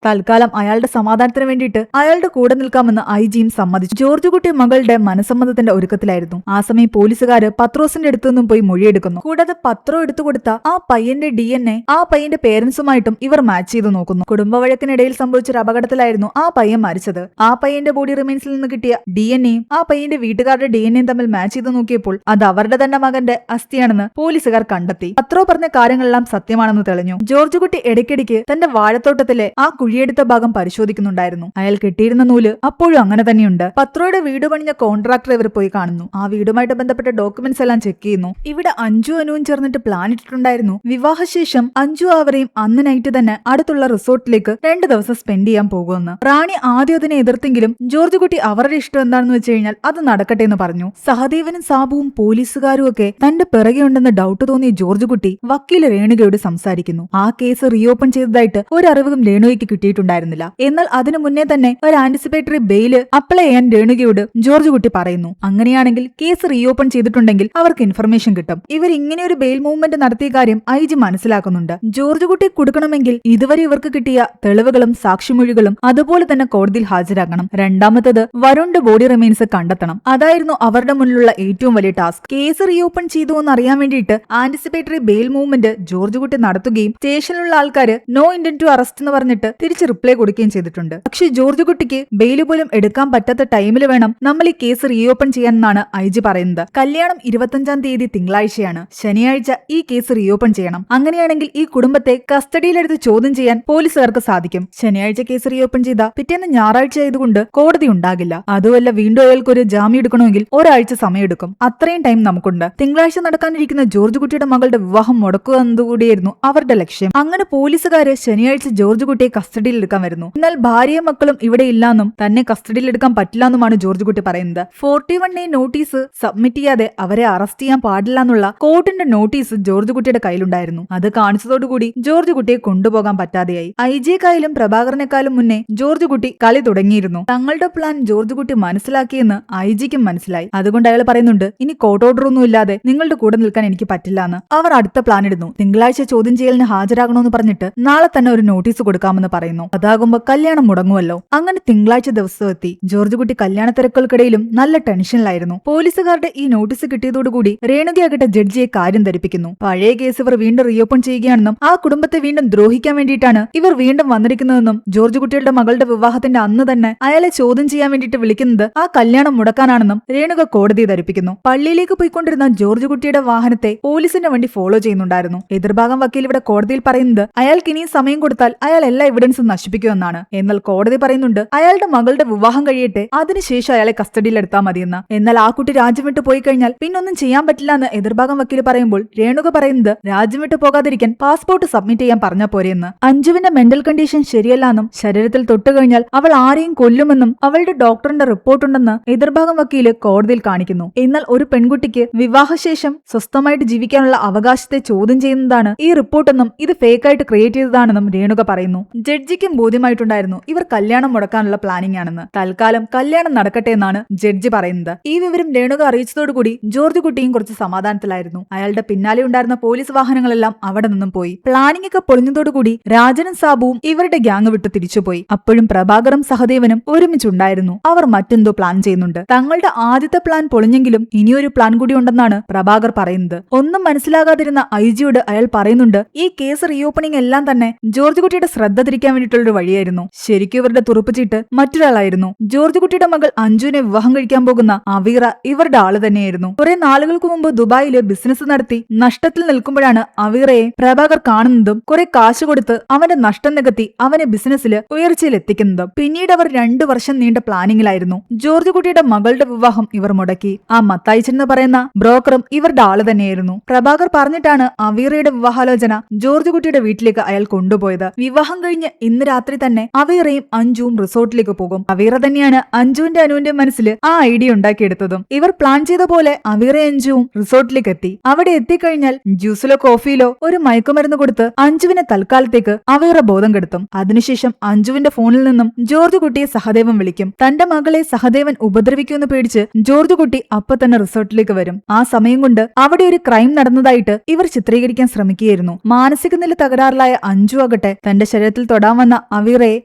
തൽക്കാലം അയാളുടെ സമാധാനത്തിന് വേണ്ടിയിട്ട് അയാളുടെ കൂടെ നിൽക്കാമെന്ന് ഐജിയും സമ്മതിച്ചു. ജോർജ് കുട്ടി മകളുടെ മനസ്സമ്മതത്തിന്റെ ഒരുക്കത്തിലായിരുന്നു. ആ സമയം പോലീസുകാര് പത്രോസിന്റെ അടുത്തു നിന്നും പോയി മൊഴിയെടുക്കുന്നു. കൂടാതെ പത്രം എടുത്തു കൊടുത്ത ആ പയ്യന്റെ DNA ആ പയ്യന്റെ പേരൻസുമായിട്ടും ഇവർ മാച്ച് ചെയ്ത് നോക്കുന്നു. കുടുംബവഴക്കിനിടയിൽ സംഭവിച്ചൊരു അപകടത്തിലായിരുന്നു ആ പയ്യൻ മരിച്ചത്. ആ പയ്യന്റെ ബോഡി റിമൈൻസിൽ നിന്ന് കിട്ടിയ DNAയും ആ പയ്യന്റെ വീട്ടുകാരുടെ DNAയും തമ്മിൽ മാച്ച് ചെയ്ത് നോക്കിയപ്പോൾ അത് അവരുടെ തന്നെ മകന്റെ അസ്ഥിയാണെന്ന് പോലീസുകാർ കണ്ടെത്തി. പത്രോ പറഞ്ഞ കാര്യങ്ങളെല്ലാം സത്യമാണെന്ന് തെളിഞ്ഞു. ജോർജ് കുട്ടി ഇടയ്ക്കിടയ്ക്ക് തന്റെ വാഴത്തോട്ടത്തിലെ ആ കുഴിയെടുത്ത ഭാഗം പരിശോധിക്കുന്നുണ്ടായിരുന്നു. അയാൾ കെട്ടിയിരുന്ന നൂല് അപ്പോഴും അങ്ങനെ തന്നെയുണ്ട്. പത്രോയുടെ വീട് പണിഞ്ഞ കോൺട്രാക്ടർ ഇവർ പോയി കാണുന്നു. ആ വീടുമായിട്ട് ബന്ധപ്പെട്ട ഡോക്യുമെന്റ്സ് എല്ലാം ചെക്ക് ചെയ്യുന്നു. ഇവിടെ അഞ്ജു അനുവും ചേർന്നിട്ട് പ്ലാൻ ഇട്ടിട്ടുണ്ടായിരുന്നു. വിവാഹശേഷം അഞ്ജു അവരെയും അന്ന് നൈറ്റ് തന്നെ അടുത്തുള്ള റിസോർട്ടിലേക്ക് 2 ദിവസം സ്പെൻഡ് ചെയ്യാൻ പോകുമെന്ന്. റാണി ആദ്യം അതിനെ എതിർത്തെങ്കിലും ജോർജ് കുട്ടി അവരുടെ ഇഷ്ടം എന്താണെന്ന് വെച്ച് കഴിഞ്ഞാൽ അത് നടക്കട്ടെ എന്ന് പറഞ്ഞു. സഹദേവനും സാബുവും പോലീസുകാരും ഒക്കെ തന്റെ പിറകെ ഉണ്ടെന്ന് ഡൗട്ട് തോന്നിയ ജോർജ് കുട്ടി വക്കീല് രേണുകയോട് സംസാരിക്കുന്നു. ആ കേസ് റീഓപ്പൺ ചെയ്തതായിട്ട് ഒരു അറിവും രേണുകയ്ക്ക് കിട്ടിയിട്ടുണ്ടായിരുന്നില്ല. എന്നാൽ അതിനു മുന്നേ തന്നെ ഒരു ആന്റിസിപ്പേറ്ററി ബെയില് അപ്ലൈ ചെയ്യാൻ രേണുകയോട് ജോർജ് കുട്ടി പറയുന്നു. അങ്ങനെയാണെങ്കിൽ കേസ് റീഓപ്പൺ ചെയ്തിട്ടുണ്ടെങ്കിൽ അവർക്ക് ഇൻഫർമേഷൻ കിട്ടും. ഇവർ ഇങ്ങനെ ഒരു ബെയിൽ മൂവ്മെന്റ് നടത്തിയ കാര്യം ഐജി മനസ്സിലാക്കുന്നുണ്ട്. ജോർജ് കുട്ടി കൊടുക്കണമെങ്കിൽ ഇതുവരെ ഇവർക്ക് കിട്ടിയ തെളിവുകളും സാക്ഷിമൊഴികളും അതുപോലെ തന്നെ കോടതിയിൽ ഹാജരാക്കണം. രണ്ടാമത്തത് വരുണിന്റെ ബോഡി റിമൈൻസ് കണ്ടെത്തണം. അതായിരുന്നു അവരുടെ മുന്നിലുള്ള ഏറ്റവും വലിയ ടാസ്ക്. കേസ് റീഓപ്പൺ ചെയ്തു എന്ന് അറിയാൻ വേണ്ടിയിട്ട് ആന്റിസിപ്പേറ്ററി ബെയിൽ മൂവ്മെന്റ് ജോർജ് കുട്ടി നടത്തുകയും സ്റ്റേഷനിലുള്ള ആൾക്കാര് നോ ഇന്റന്റ് ടു അറസ്റ്റ് എന്ന് പറഞ്ഞിട്ട് തിരിച്ച് റിപ്ലൈ കൊടുക്കുകയും ചെയ്തിട്ടുണ്ട്. പക്ഷേ ജോർജ് കുട്ടിക്ക് ബെയിൽ പോലും എടുക്കാൻ പറ്റാത്ത ടൈമിൽ വേണം നമ്മൾ ഈ കേസ് റീഓപ്പൺ ചെയ്യാനെന്നാണ് ഐജി പറയുന്നത്. കല്യാണം 25-ാം തീയതി തിങ്കളാഴ്ചയാണ്. ശനിയാഴ്ച ഈ കേസ് റീഓപ്പൺ ചെയ്യണം. അങ്ങനെയാണെങ്കിൽ ഈ കുടുംബത്തെ കസ്റ്റഡിയിലെടുത്ത് ചോദ്യം ചെയ്യാൻ പോലീസുകാർക്ക് സാധിക്കും. ശനിയാഴ്ച കേസ് റീഓപ്പൺ ചെയ്ത പിറ്റേന്ന് ഞായറാഴ്ച ആയതുകൊണ്ട് കോടതി ഉണ്ടാകില്ല. അതുമല്ല വീണ്ടും അയാൾക്കൊരു ജാമ്യം എടുക്കണമെങ്കിൽ ഒരാഴ്ച സമയമെടുക്കും. അത്രയും ടൈം നമുക്കുണ്ട്. തിങ്കളാഴ്ച നടക്കാനിരിക്കുന്ന ജോർജ് കുട്ടിയുടെ മകളുടെ വിവാഹം മുടക്കുക എന്നതുകൂടിയായിരുന്നു അവരുടെ ലക്ഷ്യം. അങ്ങനെ പോലീസുകാര് ശനിയാഴ്ച ജോർജ് കുട്ടിയെ കസ്റ്റഡിയിൽ എടുക്കാൻ വരുന്നു. എന്നാൽ ഭാര്യയും മക്കളും ഇവിടെ ഇല്ലാന്നും തന്നെ കസ്റ്റഡിയിൽ എടുക്കാൻ പറ്റില്ലെന്നുമാണ് ജോർജ് കുട്ടി പറയുന്നത്. 41A നോട്ടീസ് സബ്മിറ്റ് ചെയ്യാതെ അവരെ അറസ്റ്റ് ചെയ്യാൻ പാടില്ല എന്നുള്ള കോർട്ടിന്റെ നോട്ടീസ് ജോർജ് കുട്ടിയുടെ കയ്യിലുണ്ടായിരുന്നു. അത് കാണിച്ചതോടുകൂടി ജോർജ് കുട്ടിയെ കൊണ്ടുപോകാൻ പറ്റാതെയായി. ഐജിയെക്കായാലും പ്രഭാകരനെക്കാളും മുന്നേ ജോർജ് കുട്ടി കളി തുടങ്ങിയിരുന്നു. തങ്ങളുടെ പ്ലാൻ ജോർജ് കുട്ടി മനസ്സിലാക്കിയെന്ന് ഐജിക്കും മനസ്സിലായി. അതുകൊണ്ട് അയാൾ പറയുന്നുണ്ട്, ഇനി കോർട്ട് ഓർഡർ ഒന്നും ഇല്ലാതെ നിങ്ങളുടെ കൂടെ നിൽക്കാൻ എനിക്ക് പറ്റില്ല എന്ന്. അവർ അടുത്ത പ്ലാൻ ഇടുന്നു. തിങ്കളാഴ്ച ചോദ്യം ചെയ്യലിന് ഹാജരാകണമെന്ന് പറഞ്ഞിട്ട് നാളെ തന്നെ ഒരു നോട്ടീസ് കൊടുക്കാമെന്ന് പറയുന്നു. അതാകുമ്പോ കല്യാണം മുടങ്ങുമല്ലോ. അങ്ങനെ തിങ്കളാഴ്ച ദിവസം എത്തി. ജോർജ് കുട്ടി കല്യാണ തിരക്കുകൾക്കിടയിലും നല്ല ടെൻഷനിലായിരുന്നു. പോലീസുകാരുടെ ഈ നോട്ടീസ് കിട്ടിയതോടുകൂടി രേണുകയാകട്ടെ ജഡ്ജിയെ കാര്യം ധരിപ്പിക്കുന്നു. പഴയ കേസ് ഇവർ വീണ്ടും റീഓപ്പൺ ചെയ്യുകയാണെന്നും ആ കുടുംബത്തെ വീണ്ടും ദ്രോഹിക്കാൻ വേണ്ടിയിട്ടാണ് ഇവർ വീണ്ടും വന്നിരിക്കുന്നതെന്നും ജോർജ് കുട്ടിയുടെ മകളുടെ വിവാഹത്തിന്റെ അന്ന് തന്നെ അയാളെ ചോദ്യം ചെയ്യാൻ വേണ്ടിയിട്ട് വിളിക്കുന്നത് ആ കല്യാണം മുടക്കാനാണെന്നും രേണുക കോടതിയെ ധരിപ്പിക്കുന്നു. പള്ളിയിലേക്ക് പോയിക്കൊണ്ടിരുന്ന ജോർജ് കുട്ടിയുടെ വാഹനത്തെ പോലീസിന്റെ വണ്ടി ഫോളോ ചെയ്യുന്നുണ്ടായിരുന്നു. എതിർഭാഗം വക്കീൽ ഇവിടെ കോടതിയിൽ പറയുന്നത് അയാൾക്ക് ഇനിയും സമയം കൊടുത്താൽ അയാൾ എല്ലാ എവിഡൻസും നശിപ്പിക്കുമെന്നാണ്. എന്നാൽ കോടതി പറയുന്നുണ്ട് അയാളുടെ മകളുടെ വിവാഹം കഴിയട്ടെ, അതിനുശേഷം അയാളെ കസ്റ്റഡിയിൽ എടുത്താൽ മതിയെന്ന്. എന്നാൽ ആ കുട്ടി രാജ്യം വിട്ടു പോയി കഴിഞ്ഞാൽ പിന്നൊന്നും ചെയ്യാൻ പറ്റില്ല എന്ന് എതിർഭാഗം വക്കീൽ പറയുമ്പോൾ രേണുക പറയുന്നത് രാജ്യം വിട്ടു പോകാതിരിക്കാൻ പാസ്പോർട്ട് സബ്മിറ്റ് ചെയ്യാൻ പറഞ്ഞ പോരെയെന്ന്. അഞ്ജുവിന്റെ മെന്റൽ കണ്ടീഷൻ ശരിയല്ലാന്നും ശരീരത്തിൽ തൊട്ടു കഴിഞ്ഞാൽ അവൾ ആരെയും കൊല്ലുമെന്നും അവളുടെ ഡോക്ടറിന്റെ റിപ്പോർട്ടുണ്ടെന്ന് എതിർഭാഗം വക്കീല് കോടതിയിൽ കാണിക്കുന്നു. എന്നാൽ ഒരു പെൺകുട്ടിക്ക് വിവാഹശേഷം സ്വസ്ഥമായിട്ട് ജീവിക്കാനുള്ള അവകാശത്തെ ചോദ്യം ചെയ്യുന്നതാണ് ഈ റിപ്പോർട്ടെന്നും ഇത് ഫേക്കായിട്ട് ക്രിയേറ്റ് ചെയ്തതാണെന്നും രേണുക പറയുന്നു. ജഡ്ജിക്കും ബോധ്യമായിട്ടുണ്ടായിരുന്നു ഇവർ കല്യാണം മുടക്കാനുള്ള പ്ലാനിംഗ് ആണെന്ന്. തൽക്കാലം കല്യാണം നടക്കട്ടെ എന്നാണ് ജഡ്ജി പറയുന്നത്. ഈ വിവരം രേണുക അറിയിച്ചതോടുകൂടി ജോർജ് കുട്ടിയും കുറച്ച് സമാധാനത്തിലായിരുന്നു. അയാളുടെ പിന്നാലെ ഉണ്ടായിരുന്ന പോലീസ് വാഹനങ്ങളെല്ലാം അവിടെ നിന്നും പോയി. പ്ലാനിംഗ് ഒക്കെ പൊളിഞ്ഞതോടുകൂടി രാജനും സാബുവും ഇവരുടെ ഗ്യാങ് വിട്ട് തിരിച്ചുപോയി. അപ്പോഴും പ്രഭാകറും സഹദേവനും ഒരുമിച്ചുണ്ടായിരുന്നു. അവർ മറ്റെന്തോ പ്ലാൻ ചെയ്യുന്നുണ്ട്. തങ്ങളുടെ ആദ്യത്തെ പ്ലാൻ പൊളിഞ്ഞെങ്കിലും ഇനിയൊരു പ്ലാൻ കൂടി ഉണ്ടെന്നാണ് പ്രഭാകർ പറയുന്നത്. ഒന്നും മനസ്സിലാകാതിരുന്ന ഐജിയോട് അയാൾ പറയുന്നുണ്ട് ഈ കേസ് റീഓപ്പണിംഗ് എല്ലാം തന്നെ ജോർജ് കുട്ടിയുടെ ശ്രദ്ധ തിരിക്കാൻ വേണ്ടിയിട്ടുള്ളൊരു വഴിയായിരുന്നു. ശരിക്കും ഇവരുടെ തുറപ്പിച്ചിട്ട് മറ്റൊരാളായിരുന്നു. ജോർജ് കുട്ടിയുടെ മകൾ അഞ്ജുവിനെ വിവാഹം കഴിക്കാൻ പോകുന്ന അവീറ ഇവരുടെ ആള് തന്നെയായിരുന്നു. കുറെ നാളുകൾക്ക് മുമ്പ് ദുബായില് ബിസിനസ് നടത്തി നഷ്ടത്തിൽ നിൽക്കുമ്പോഴാണ് അവീറയെ പ്രഭാകർ കാണുന്നതും കുറെ കാശ് കൊടുത്ത് അവന്റെ നഷ്ടം നികത്തി അവനെ ബിസിനസ്സിൽ ഉയർച്ചയിൽ എത്തിക്കുന്നതും. പിന്നീട് അവർ 2 വർഷം നീണ്ട പ്ലാനിങ്ങിലായിരുന്നു. ജോർജ് കുട്ടിയുടെ മകളുടെ വിവാഹം ഇവർ മുടക്കി. ആ മത്തായിച്ചൻ എന്ന് പറയുന്ന ബ്രോക്കറും ഇവരുടെ ആള് തന്നെയായിരുന്നു. പ്രഭാകർ പറഞ്ഞിട്ടാണ് അവീറയുടെ വിവാഹാലോചന ജോർജ് കുട്ടിയുടെ വീട്ടിലേക്ക് അയാൾ കൊണ്ടുപോയത്. വിവാഹം കഴിഞ്ഞ് ഇന്ന് രാത്രി തന്നെ അവീറയും അഞ്ജുവും റിസോർട്ടിലേക്ക് പോകും. അവീറ തന്നെയാണ് അഞ്ജുവിന്റെ അനുവിന്റെ മനസ്സിൽ ആ ഐഡിയ ഉണ്ടാക്കിയെടുത്തതും. ഇവർ പ്ലാൻ ചെയ്ത പോലെ അവീറ അഞ്ജുവും റിസോർട്ടിലേക്ക് എത്തി. അവിടെ എത്തിക്കഴിഞ്ഞാൽ ജ്യൂസിലോ കോഫിയിലോ ഒരു മയക്കുമരുന്ന് കൊടുത്ത് അഞ്ജുവിനെ തൽക്കാലത്തേക്ക് അവീറ ബോധം കെടുത്തും. അതിനുശേഷം അഞ്ജുവിന്റെ ഫോണിൽ നിന്നും ജോർജ് കുട്ടിയെ സഹദേവൻ വിളിക്കും. തന്റെ മകളെ സഹദേവൻ ഉപദ്രവിക്കുമെന്ന് പേടിച്ച് ജോർജ് കുട്ടി അപ്പൊ തന്നെ റിസോർട്ടിലേക്ക് വരും. ആ സമയം കൊണ്ട് അവിടെ ഒരു ക്രൈം നടന്നതായിട്ട് ഇവർ ചിത്രീകരിക്കാൻ ശ്രമിക്കുകയായിരുന്നു. മാനസിക നില തകരാറിലായ അഞ്ജു ആകട്ടെ തന്റെ ശരീരത്തിൽ തൊടാൻ വന്ന അവീറയെ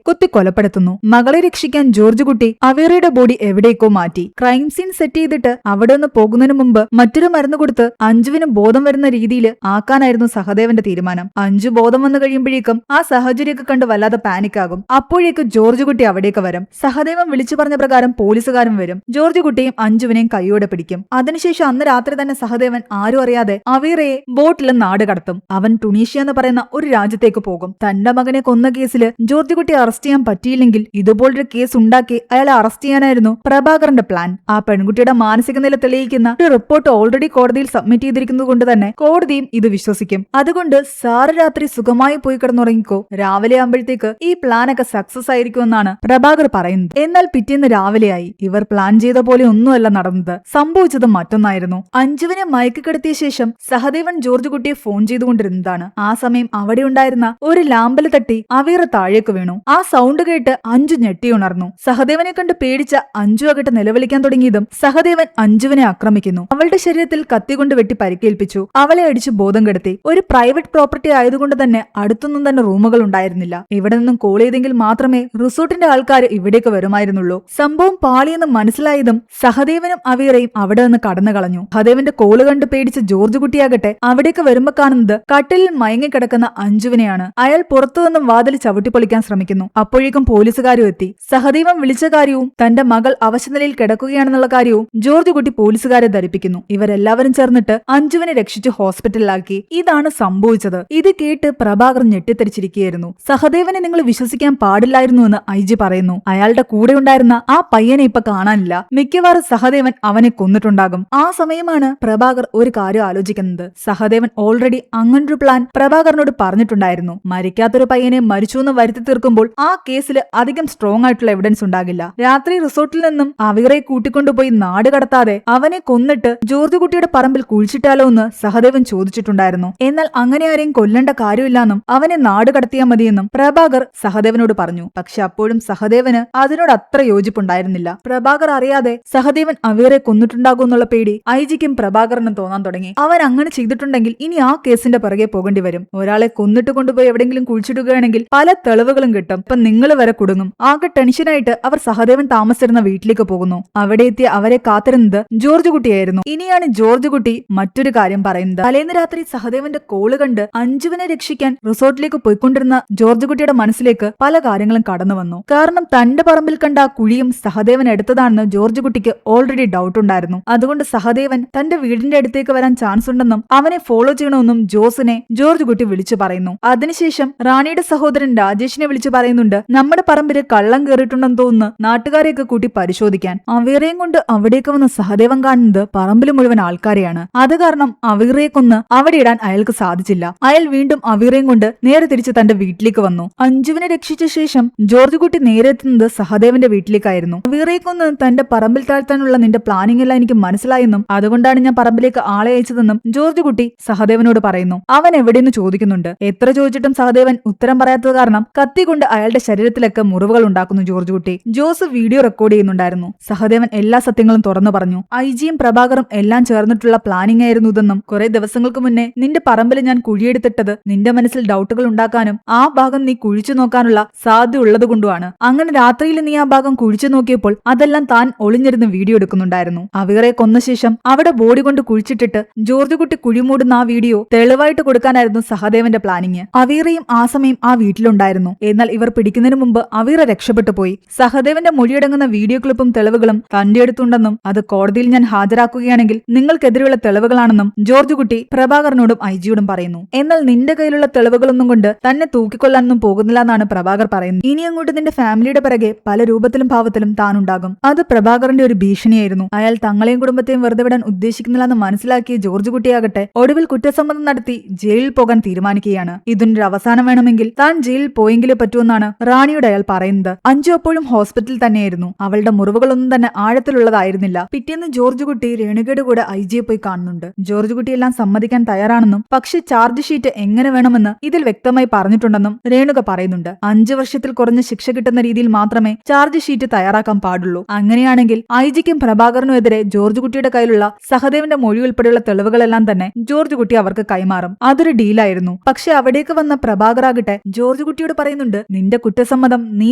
കുത്തി കൊലപ്പെടുത്തുന്നു. മകളെ രക്ഷിക്കാൻ ജോർജ് കുട്ടി അവീറയുടെ ബോഡി എവിടേക്കോ മാറ്റി. ക്രൈം സീൻ സെറ്റ് ചെയ്തിട്ട് അവിടെ നിന്ന് പോകുന്നതിന് മുമ്പ് മറ്റൊരു മരുന്ന് കൊടുത്ത് അഞ്ജുവിന് ബോധം വരുന്ന രീതിയിൽ ആക്കാനായിരുന്നു സഹദേവന്റെ തീരുമാനം. അഞ്ജു ബോധം വന്നു കഴിയുമ്പോഴേക്കും ആ സാഹചര്യമൊക്കെ കണ്ട് വല്ലാതെ പാനിക്കാകും. അപ്പോഴേക്കും ജോർജ് കുട്ടി അവിടേക്ക് വരും. സഹദേവൻ വിളിച്ചു പറഞ്ഞ പ്രകാരം പോലീസുകാരും വരും. ജോർജ് കുട്ടിയും അഞ്ജുവിനെയും കൈയോടെ പിടിക്കും. അതിനുശേഷം അന്ന് രാത്രി തന്നെ സഹദേവൻ ആരും അറിയാതെ അവീറയെ ബോട്ടിൽ നാട് കടത്തും. അവൻ ടുണീഷ്യ എന്ന് പറയുന്ന ഒരു രാജ്യത്തേക്ക് പോകും. തന്റെ മകനെ കൊന്ന കേസിൽ ജോർജ് കുട്ടിയെ അറസ്റ്റ് ചെയ്യാൻ പറ്റിയില്ലെങ്കിൽ ഇതുപോലൊരു കേസ് ഉണ്ടാക്കി അയാളെ അറസ്റ്റ് ചെയ്യാനായിരുന്നു പ്രഭാകറിന്റെ പ്ലാൻ. ആ പെൺകുട്ടിയുടെ മാനസിക നില തെളിയിക്കുന്ന ഒരു റിപ്പോർട്ട് ഓൾറെഡി കോടതിയിൽ സബ്മിറ്റ് ചെയ്തിരിക്കുന്നത് കൊണ്ട് തന്നെ കോടതിയും ഇത് വിശ്വസിക്കും. അതുകൊണ്ട് സാറ് രാത്രി സുഖമായി പോയി കിടന്നുറങ്ങിക്കോ, രാവിലെ ആകുമ്പോഴത്തേക്ക് ഈ പ്ലാനൊക്കെ സക്സസ് ആയിരിക്കുമെന്നാണ് പ്രഭാകർ പറയുന്നത്. എന്നാൽ പിറ്റേന്ന് രാവിലെയായി. ഇവർ പ്ലാൻ ചെയ്ത പോലെ ഒന്നുമല്ല നടന്നത്. സംഭവിച്ചത് മറ്റൊന്നായിരുന്നു. അഞ്ജുവിനെ മയക്കിക്കിടത്തിയ ശേഷം സഹദേവൻ ജോർജ് കുട്ടിയെ ഫോൺ ചെയ്തുകൊണ്ടിരുന്നതാണ്. ആ സമയം അവിടെ ഉണ്ടായിരുന്ന ഒരു ലാമ്പല് തട്ടി അവീറ താഴേക്ക് വീണു. ആ സൗണ്ട് കേട്ട് അഞ്ജു ഞെട്ടിയുണർന്നു. സഹദേവനെ കണ്ട് പേടിച്ച അഞ്ജു ആകട്ടെ നിലവിളിക്കാൻ തുടങ്ങിയതും സഹദേവൻ അഞ്ജുവിനെ ആക്രമിക്കുന്നു. അവളുടെ ശരീരത്തിൽ കത്തികൊണ്ട് വെട്ടി പരിക്കേൽപ്പിച്ചു. അവളെ അടിച്ചു ബോധം കെടുത്തി. ഒരു പ്രൈവറ്റ് പ്രോപ്പർട്ടി ആയതുകൊണ്ട് തന്നെ അടുത്തൊന്നും തന്നെ റൂമുകൾ ഉണ്ടായിരുന്നില്ല. ഇവിടെ നിന്നും കോൾ ചെയ്തെങ്കിൽ മാത്രമേ റിസോർട്ടിന്റെ ആൾക്കാർ ഇവിടേക്ക് വരുമായിരുന്നുള്ളൂ. സംഭവം പാളിയെന്ന് മനസ്സിലായതും സഹദേവനും അവീറയും അവിടെ നിന്ന് കടന്നു കളഞ്ഞു. സഹദേവന്റെ കോള് കണ്ട് പേടിച്ച ജോർജ് കുട്ടിയാകട്ടെ അവിടേക്ക് വരുമ്പോ കാണുന്നത് കട്ടിലിൽ മയങ്ങിക്കിടക്കുന്ന അഞ്ജുവിനെയാണ്. അയാൾ പുറത്തുനിന്നും വാതിൽ ചവിട്ടിപ്പൊളിക്കാൻ ശ്രമിക്കുന്നു. അപ്പോഴേക്കും പോലീസുകാരും എത്തി. സഹദേവൻ വിളിച്ച കാര്യവും തന്റെ മകൾ അവശനിലയിൽ കിടക്കുകയാണെന്നുള്ള കാര്യവും ജോർജ് കുട്ടി പോലീസുകാരെ ധരിപ്പിക്കുന്നു. ഇവരെല്ലാവരും ചേർന്നിട്ട് അഞ്ജുവിനെ രക്ഷിച്ച് ഹോസ്പിറ്റലിലാക്കി. ഇതാണ് സംഭവിച്ചത്. ഇത് കേട്ട് പ്രഭാകർ ഞെട്ടിത്തെറിച്ചിരിക്കുകയായിരുന്നു. സഹദേവനെ നിങ്ങൾ വിശ്വസിക്കാൻ പാടില്ലായിരുന്നുവെന്ന് ഐജി പറയുന്നു. അയാളുടെ കൂടെ ഉണ്ടായിരുന്ന ആ പയ്യനെ ഇപ്പൊ ഇപ്പൊ കാണാനില്ല. മിക്കവാറും സഹദേവൻ അവനെ കൊന്നിട്ടുണ്ടാകും. ആ സമയമാണ് പ്രഭാകർ ഒരു കാര്യം ആലോചിക്കുന്നത്. സഹദേവൻ ഓൾറെഡി അങ്ങനൊരു പ്ലാൻ പ്രഭാകറിനോട് പറഞ്ഞിട്ടുണ്ടായിരുന്നു. മരിക്കാത്തൊരു പയ്യനെ മരിച്ചുവെന്ന് വരുത്തി തീർക്കുമ്പോൾ ആ കേസിൽ അധികം സ്ട്രോങ് ആയിട്ടുള്ള എവിഡൻസ് ഉണ്ടാകില്ല. രാത്രി റിസോർട്ടിൽ നിന്നും അവരെ കൂട്ടിക്കൊണ്ടുപോയി നാട് കടത്താതെ അവനെ കൊന്നിട്ട് ജോർജ് കുട്ടിയുടെ പറമ്പിൽ കുഴിച്ചിട്ടാലോ എന്ന് സഹദേവൻ ചോദിച്ചിട്ടുണ്ടായിരുന്നു. എന്നാൽ അങ്ങനെ ആരെയും കൊല്ലേണ്ട കാര്യമില്ലെന്നും അവനെ നാട് കടത്തിയാൽ മതിയെന്നും പ്രഭാകർ സഹദേവനോട് പറഞ്ഞു. പക്ഷെ അപ്പോഴും സഹദേവന് അതിനോട് അത്ര യോജിപ്പുണ്ടായിരുന്നില്ല. പ്രഭാകർ അറിയാതെ സഹദേവൻ അവരെ കൊന്നിട്ടുണ്ടാകും എന്നുള്ള പേടി ഐജിക്കും പ്രഭാകറിനും തോന്നാൻ തുടങ്ങി. അവൻ അങ്ങനെ ചെയ്തിട്ടുണ്ടെങ്കിൽ ഇനി ആ കേസിന്റെ പിറകെ പോകേണ്ടി വരും. ഒരാളെ കൊന്നിട്ട് കൊണ്ടുപോയി എവിടെയെങ്കിലും കുഴിച്ചിടുകയാണെങ്കിൽ പല തെളിവുകളും കിട്ടും. ഇപ്പൊ നിങ്ങൾ വരെ കുടുങ്ങും. ആകെ ടെൻഷനായിട്ട് അവർ സഹദേവൻ താമസിച്ചിരുന്ന വീട്ടിലേക്ക് പോകുന്നു. അവിടെ എത്തി അവരെ കാത്തിരുന്നത് ജോർജ് കുട്ടിയായിരുന്നു. ഇനിയാണ് ജോർജ് കുട്ടി മറ്റൊരു കാര്യം പറയുന്നത്. തലേന്ന് രാത്രി സഹദേവന്റെ കോള് കണ്ട് അഞ്ജുവിനെ രക്ഷിക്കാൻ റിസോർട്ടിലേക്ക് പോയിക്കൊണ്ടിരുന്ന ജോർജ് കുട്ടിയുടെ മനസ്സിലേക്ക് പല കാര്യങ്ങളും കടന്നു വന്നു. കാരണം തന്റെ പറമ്പിൽ കണ്ട ആ കുഴിയും സഹദേവൻ എടുത്തതാണെന്ന് ജോർജ് കുട്ടിക്ക് ഓൾറെഡി ഡൗട്ട് ഉണ്ടായിരുന്നു. അതുകൊണ്ട് സഹദേവൻ തന്റെ വീടിന്റെ അടുത്തേക്ക് വരാൻ ചാൻസ് ഉണ്ടെന്നും അവനെ ഫോളോ ചെയ്യണമെന്നും ജോസിനെ ജോർജ് കുട്ടി വിളിച്ചു പറയുന്നു. അതിനുശേഷം റാണിയുടെ സഹോദരൻ രാജേഷിനെ വിളിച്ചു പറയുന്നുണ്ട്, നമ്മുടെ പറമ്പില് കള്ളം കയറിയിട്ടുണ്ടെന്ന് തോന്നുന്നു, നാട്ടുകാരെയൊക്കെ കൂട്ടി പരിശോധിക്കാൻ. അവീറയും കൊണ്ട് അവിടേക്ക് വന്ന സഹദേവൻ കാണുന്നത് പറമ്പിൽ മുഴുവൻ ആൾക്കാരെയാണ്. അത് കാരണം അവീറയെ കൊന്ന് അവിടെ ഇടാൻ അയാൾക്ക് സാധിച്ചില്ല. അയാൾ വീണ്ടും അവീറയും കൊണ്ട് നേരെ തിരിച്ച് തന്റെ വീട്ടിലേക്ക് വന്നു. അഞ്ജുവിനെ രക്ഷിച്ച ശേഷം ജോർജ് കുട്ടി നേരെ എത്തുന്നത് സഹദേവന്റെ വീട്ടിലേക്കായിരുന്നു. അവീറയെ കൊന്ന് തന്റെ പറമ്പിൽ താഴ്ത്താനുള്ള നിന്റെ പ്ലാനിംഗ് എല്ലാം എനിക്ക് മനസ്സിലായെന്നും അതുകൊണ്ടാണ് ഞാൻ പറമ്പിലേക്ക് ആളെ അയച്ചതെന്നും ജോർജ് കുട്ടി സഹദേവനോട് പറയുന്നു. അവൻ എവിടെയെന്ന് ചോദിക്കുന്നുണ്ട്. എത്ര ചോദിച്ചിട്ടും സഹദേവൻ ഉത്തരം പറയാത്തത് കാരണം കത്തി കൊണ്ട് അയാളുടെ ശരീരത്തിലൊക്കെ മുറിവുകൾ ഉണ്ടാക്കുന്നു ജോർജ് കുട്ടി. ജോസ് വീഡിയോ റെക്കോർഡ് ചെയ്യുന്നുണ്ടായിരുന്നു. സഹദേവൻ എല്ലാ സത്യങ്ങളും തുറന്നു പറഞ്ഞു. ഐജിയും പ്രഭാകറും എല്ലാം ചേർന്നിട്ടുള്ള പ്ലാനിംഗ് ആയിരുന്നു ഇതെന്നും കുറെ ദിവസങ്ങൾക്ക് മുന്നേ നിന്റെ പറമ്പിൽ ഞാൻ കുഴിയെടുത്തിട്ടത് നിന്റെ മനസ്സിൽ ഡൗട്ടുകൾ ഉണ്ടാക്കാനും ആ ഭാഗം നീ കുഴിച്ചു നോക്കാനുള്ള സാധ്യത ഉള്ളതുകൊണ്ടുമാണ്. അങ്ങനെ രാത്രിയിൽ നീ ആ ഭാഗം കുഴിച്ചു നോക്കിയപ്പോൾ അതെല്ലാം താൻ ഒളിഞ്ഞിരുന്ന് വീഡിയോ എടുക്കുന്നുണ്ടായിരുന്നു. അവരെ കൊന്ന ശേഷം അവിടെ ബോഡി കൊണ്ട് കുഴിച്ചിട്ടിട്ട് ജോർജ് കുട്ടി കുഴിമൂടുന്ന ആ വീഡിയോ തെളിവായിട്ട് കൊടുക്കാനായിരുന്നു സഹദേവന്റെ പ്ലാനിങ്. അവീറയും ആ സമയം ആ വീട്ടിലുണ്ടായിരുന്നു. എന്നാൽ ഇവർ പിടിക്കുന്നതിന് മുമ്പ് അവീറ രക്ഷപ്പെട്ടു പോയി. സഹദേവന്റെ മൊഴിയടങ്ങുന്ന വീഡിയോ ക്ലിപ്പും തെളിവുകളും തന്റെ അടുത്തുണ്ടെന്നും അത് കോടതിയിൽ ഞാൻ ഹാജരാക്കുകയാണെങ്കിൽ നിങ്ങൾക്കെതിരെയുള്ള തെളിവുകളാണെന്നും ജോർജ് കുട്ടി പ്രഭാകറിനോടും ഐജിയോടും പറയുന്നു. എന്നാൽ നിന്റെ കയ്യിലുള്ള തെളിവുകളൊന്നും കൊണ്ട് തന്നെ തൂക്കിക്കൊല്ലാനൊന്നും പോകുന്നില്ല എന്നാണ് പ്രഭാകർ പറയുന്നത്. ഇനി അങ്ങോട്ട് നിന്റെ ഫാമിലിയുടെ പിറകെ പല രൂപത്തിലും ഭാവത്തിലും താനുണ്ടാകും. അത് പ്രഭാകറിന്റെ ഒരു ഭീഷണിയായിരുന്നു. അയാൾ തങ്ങളെയും കുടുംബത്തെയും വെറുതെ വിടാൻ ഉദ്ദേശിക്കുന്നില്ലെന്ന് മനസ്സിലാക്കിയ ജോർജ് കുട്ടിയാകട്ടെ ഒടുവിൽ കുറ്റസമ്മതം നടത്തി ജയിലിൽ പോകാൻ തീരുമാനിക്കുകയാണ്. ഇതിനൊരു അവസാനം വേണമെങ്കിൽ താൻ ജയിലിൽ പോയെങ്കിലേ പറ്റുമെന്നാണ് റാണിയോട് അയാൾ പറയുന്നത്. അഞ്ജു അപ്പോഴും ഹോസ്പിറ്റലിൽ തന്നെയായിരുന്നു. അവളുടെ മുറിവുകളൊന്നും തന്നെ ആഴത്തിലുള്ളതായിരുന്നില്ല. പിറ്റേന്ന് ജോർജ് കുട്ടി രേണുകയുടെ കൂടെ ഐജിയെ പോയി കാണുന്നുണ്ട്. ജോർജ് കുട്ടി എല്ലാം സമ്മതിക്കാൻ തയ്യാറാണെന്നും പക്ഷെ ചാർജ് ഷീറ്റ് എങ്ങനെ വേണമെന്ന് ഇതിൽ വ്യക്തമായി പറഞ്ഞിട്ടുണ്ടെന്നും രേണുക പറയുന്നുണ്ട്. 5 വർഷത്തിൽ കുറഞ്ഞ ശിക്ഷ കിട്ടുന്ന രീതിയിൽ മാത്രമേ ചാർജ് ഷീറ്റ് തയ്യാറാക്കാൻ പാടുള്ളൂ. അങ്ങനെയാണെങ്കിൽ ഐജിക്കും പ്രഭാകറിനും എതിരെ ജോർജ് കുട്ടിയുടെ കയ്യിലുള്ള സഹദേവന്റെ മൊഴി ഉൾപ്പെടെയുള്ള തെളിവുകളെല്ലാം തന്നെ ജോർജ് കുട്ടി അവർക്ക് കൈമാറും. അതൊരു ഡീലായിരുന്നു. പക്ഷെ അവിടേക്ക് വന്ന പ്രഭാകറാകട്ടെ ജോർജ് കുട്ടിയോട് പറയുന്നുണ്ട്, നിന്റെ കുറ്റസമ്മതം നീ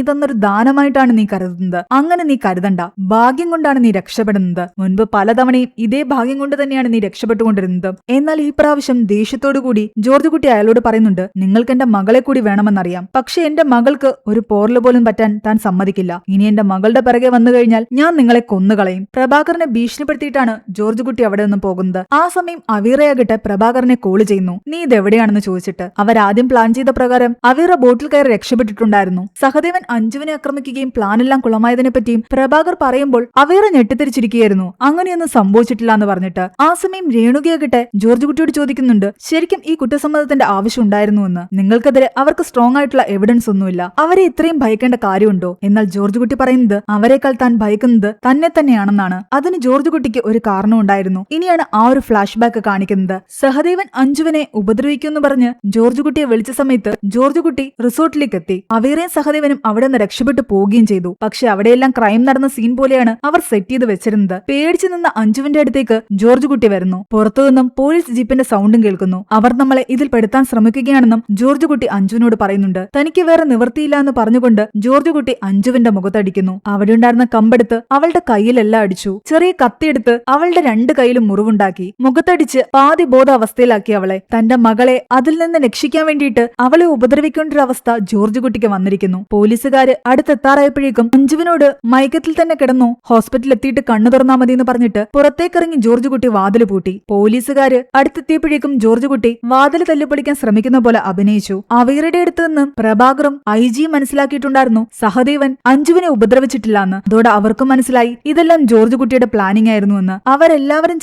തന്നൊരു ദാനമായിട്ടാണ് നീ കരുതുന്നത്. അങ്ങനെ നീ കരുതണ്ട. ഭാഗ്യം കൊണ്ടാണ് നീ രക്ഷപ്പെടുന്നത്. മുൻപ് പലതവണയും ഇതേ ഭാഗ്യം കൊണ്ട് തന്നെയാണ് നീ രക്ഷപ്പെട്ടുകൊണ്ടിരുന്നത്. എന്നാൽ ഈ പ്രാവശ്യം ദേഷ്യത്തോടു കൂടി ജോർജ് കുട്ടി അയാളോട് പറയുന്നുണ്ട്, നിങ്ങൾക്ക് എന്റെ മകളെ കൂടി വേണമെന്നറിയാം. പക്ഷെ എന്റെ മകൾക്ക് ഒരു പോറല് പോലും പറ്റാൻ താൻ സമ്മതിക്കില്ല. ഇനി എന്റെ മകളുടെ പിറകെ വന്നു കഴിഞ്ഞാൽ ഞാൻ നിങ്ങളെ കൊന്നുകളയും. പ്രഭാകറിനെ ഭീഷണിപ്പെടുത്തിയിട്ടാണ് ജോർജ് കുട്ടി അവിടെ നിന്ന് പോകുന്നത്. ആ സമയം അവീറയാകട്ടെ പ്രഭാകറിനെ കോള് ചെയ്യുന്നു. നീ ഇതെവിടെയാണെന്ന് ചോദിച്ചിട്ട്. അവരാദ്യം പ്ലാൻ ചെയ്ത പ്രകാരം അവീറ ബോട്ടിൽ കയറി രക്ഷപ്പെട്ടിട്ടുണ്ടായിരുന്നു. സഹദേവൻ അഞ്ജുവിനെ ആക്രമിക്കുകയും പ്ലാനെല്ലാം കുളമായതിനെ പറ്റിയും പ്രഭാകർ പറയുമ്പോൾ അവീറ ഞെട്ടിത്തിരിച്ചിരിക്കുകയായിരുന്നു. അങ്ങനെയൊന്നും സംഭവിച്ചിട്ടില്ല എന്ന് പറഞ്ഞിട്ട്. ആ സമയം രേണുകയാകട്ടെ ജോർജ് കുട്ടിയോട് ചോദിക്കുന്നുണ്ട്, ശരിക്കും ഈ കുറ്റസമ്മതത്തിന്റെ ആവശ്യം ഉണ്ടായിരുന്നുവെന്ന്. നിങ്ങൾക്കെതിരെ അവർക്ക് സ്ട്രോങ് ആയിട്ടുള്ള എവിഡൻസ് ഒന്നുമില്ല. അവരെ ഇത്രയും ഭയക്കേണ്ട കാര്യമുണ്ടോ? എന്നാൽ ജോർജ് കുട്ടി പറയുന്നത് അവരെക്കാൾ താൻ ഭയക്കുന്നത് തന്നെ തന്നെയാണെന്നാണ്. അതിന് ജോർജ് കുട്ടിക്ക് ഒരു കാരണം ഉണ്ടായിരുന്നു. ഇനിയാണ് ആ ഒരു ഫ്ലാഷ് ബാക്ക് കാണിക്കുന്നത്. സഹദേവൻ അഞ്ജുവിനെ ഉപദ്രവിക്കുമെന്ന് പറഞ്ഞ് ജോർജ് കുട്ടിയെ വിളിച്ച സമയത്ത് ജോർജ് കുട്ടി റിസോർട്ടിലേക്ക് എത്തി. അവീറയും സഹദേവനും അവിടെ നിന്ന് രക്ഷപ്പെട്ടു പോവുകയും ചെയ്തു. പക്ഷെ അവിടെയെല്ലാം ക്രൈം നടന്ന സീൻ പോലെയാണ് അവർ സെറ്റ് ചെയ്ത് വെച്ചിരുന്നത്. പേടിച്ചു നിന്ന അഞ്ജുവിന്റെ അടുത്തേക്ക് ജോർജ് കുട്ടി വരുന്നു. പുറത്തുനിന്നും പോലീസ് ജീപ്പിന്റെ സൗണ്ടും കേൾക്കുന്നു. അവർ നമ്മളെ ഇതിൽ പെടുത്താൻ ശ്രമിക്കുകയാണെന്നും ജോർജ് കുട്ടി അഞ്ജുവിനോട് പറയുന്നുണ്ട്. തനിക്ക് വേറെ നിവൃത്തിയില്ല എന്ന് പറഞ്ഞുകൊണ്ട് ജോർജ് കുട്ടി അഞ്ജുവിന്റെ മുഖത്തടിക്കുന്നു. അവിടെ ഉണ്ടായിരുന്ന കമ്പെടുത്ത് അവളുടെ കയ്യിലെല്ലാം അടിച്ചു. ചെറിയ കത്തിയെടുത്ത് അവളുടെ 2 കൈയിലും മുറിവുണ്ടാക്കി. മുഖത്തടിച്ച് പാതി ബോധാവസ്ഥയിലാക്കി അവളെ. തന്റെ മകളെ അതിൽ നിന്ന് രക്ഷിക്കാൻ വേണ്ടിയിട്ട് അവളെ ഉപദ്രവിക്കേണ്ട ഒരു അവസ്ഥ ജോർജ് കുട്ടിക്ക് വന്നിരിക്കുന്നു. പോലീസുകാര് അടുത്തെത്താറായപ്പോഴേക്കും അഞ്ജുവിനോട് മയക്കത്തിൽ തന്നെ കിടന്നു, ഹോസ്പിറ്റലിൽ എത്തിയിട്ട് കണ്ണു തുറന്നാ മതി എന്ന് പറഞ്ഞിട്ട് പുറത്തേക്കിറങ്ങി ജോർജ് കുട്ടി വാതില് പൂട്ടി. പോലീസുകാര് അടുത്തെത്തിയപ്പോഴേക്കും ജോർജ് കുട്ടി വാതില് തല്ലിപ്പൊളിക്കാൻ ശ്രമിക്കുന്ന പോലെ അഭിനയിച്ചു. അവീറയുടെ അടുത്ത് നിന്ന് പ്രഭാകറും ഐജിയും മനസ്സിലാക്കിയിട്ടുണ്ടായിരുന്നു സഹദേവൻ അഞ്ജുവിനെ ഉപദ്രവിച്ചിട്ടില്ലെന്ന്. അതോടെ അവർക്ക് മനസ്സിലായി ഇതെല്ലാം ജോർജ് കുട്ടിയുടെ പ്ലാനിംഗ് ആയിരുന്നുവെന്ന്. അവരെല്ലാവരും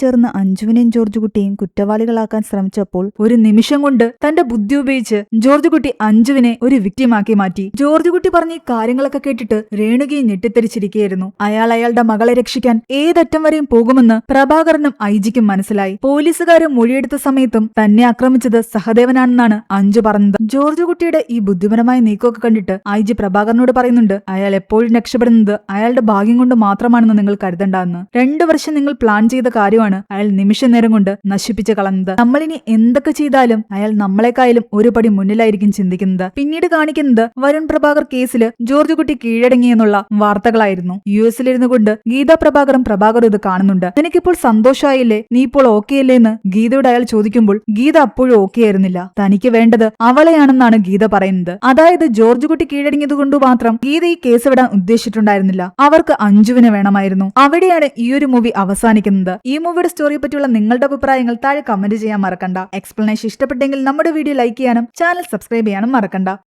ചേർന്ന് അഞ്ജുവിനെയും ജോർജ് കുട്ടിയെയും കുറ്റവാളികളാക്കാൻ ശ്രമിച്ചപ്പോൾ ഒരു നിമിഷം കൊണ്ട് തന്റെ ബുദ്ധി ഉപയോഗിച്ച് ജോർജ് കുട്ടി അഞ്ജുവിനെ ഒരു വിക്ടിമാക്കി മാറ്റി. ജോർജ് കുട്ടി പറഞ്ഞ ഈ കാര്യങ്ങളൊക്കെ കേട്ടിട്ട് രേണുകയും ഞെട്ടിത്തെരിച്ചിരിക്കുകയായിരുന്നു. അയാളുടെ മകളെ രക്ഷിക്കാൻ ഏതറ്റം വരെയും പോകുമെന്ന് പ്രഭാകരനും ഐജിക്കും മനസ്സിലായി. പോലീസുകാരും മൊഴിയെടുത്ത സമയത്തും തന്നെ ആക്രമിച്ചത് സഹദേവനാണെന്നാണ് അഞ്ജു പറഞ്ഞത്. ജോർജ് കുട്ടിയുടെ ഈ ബുദ്ധിപരമായ നീക്കമൊക്കെ കണ്ടിട്ട് ഐജി പ്രഭാകരനോട് പറയുന്നുണ്ട്, അയാൾ എപ്പോഴും രക്ഷപ്പെടുന്നത് അയാളുടെ ഭാഗ്യം കൊണ്ട് മാത്രമാണെന്ന് നിങ്ങൾ കരുതണ്ടെന്ന്. 2 വർഷം നിങ്ങൾ പ്ലാൻ ചെയ്ത കാര്യമാണ് അയാൾ നിമിഷ നേരം കൊണ്ട് നശിപ്പിച്ച് കളഞ്ഞത്. നമ്മളിനി എന്തൊക്കെ ചെയ്താലും അയാൾ നമ്മളെക്കായാലും ഒരു പടി മുന്നിലായിരിക്കും ചിന്തിക്കുന്നത്. പിന്നീട് കാണിക്കുന്നത് വരുൺ പ്രഭാകർ കേസില് ജോർജ് കുട്ടി കീഴടങ്ങിയെന്നുള്ള വാർത്തകളായിരുന്നു. യുഎസിലിരുന്നു കൊണ്ട് ഗീത പ്രഭാകർ ഇത് കാണുന്നുണ്ട്. നിനക്കിപ്പോൾ സന്തോഷമായില്ലേ, നീ ഇപ്പോൾ ഓക്കെ അല്ലേ എന്ന് ഗീതയോട് അയാൾ ചോദിക്കുമ്പോൾ ഗീത അപ്പോഴും ഓക്കെ ആയിരുന്നില്ല. തനിക്ക് വേണ്ടത് അവളെയാണെന്നാണ് ഗീത പറയുന്നത്. അതായത് ജോർജ് കുട്ടി കീഴടങ്ങിയത് കൊണ്ട് മാത്രം ഗീത ഈ കേസ് വിടാൻ ഉദ്ദേശിച്ചിട്ടുണ്ടായിരുന്നില്ല. അവർക്ക് അഞ്ജുവിനെ വേണമായിരുന്നു. അവിടെയാണ് ഈ ഒരു മൂവി അവസാനിക്കുന്നത്. ഈ മൂവിയുടെ സ്റ്റോറിയെ പറ്റിയുള്ള നിങ്ങളുടെ അഭിപ്രായങ്ങൾ താഴെ കമന്റ് ചെയ്യാൻ മറക്കണ്ട. എക്സ്പ്ലനേഷൻ ഇഷ്ടപ്പെട്ടെങ്കിൽ നമ്മുടെ വീഡിയോ ലൈക്ക് ചെയ്യാനും ചാനൽ സബ്സ്ക്രൈബ് ചെയ്യാനും മറക്കണ്ട.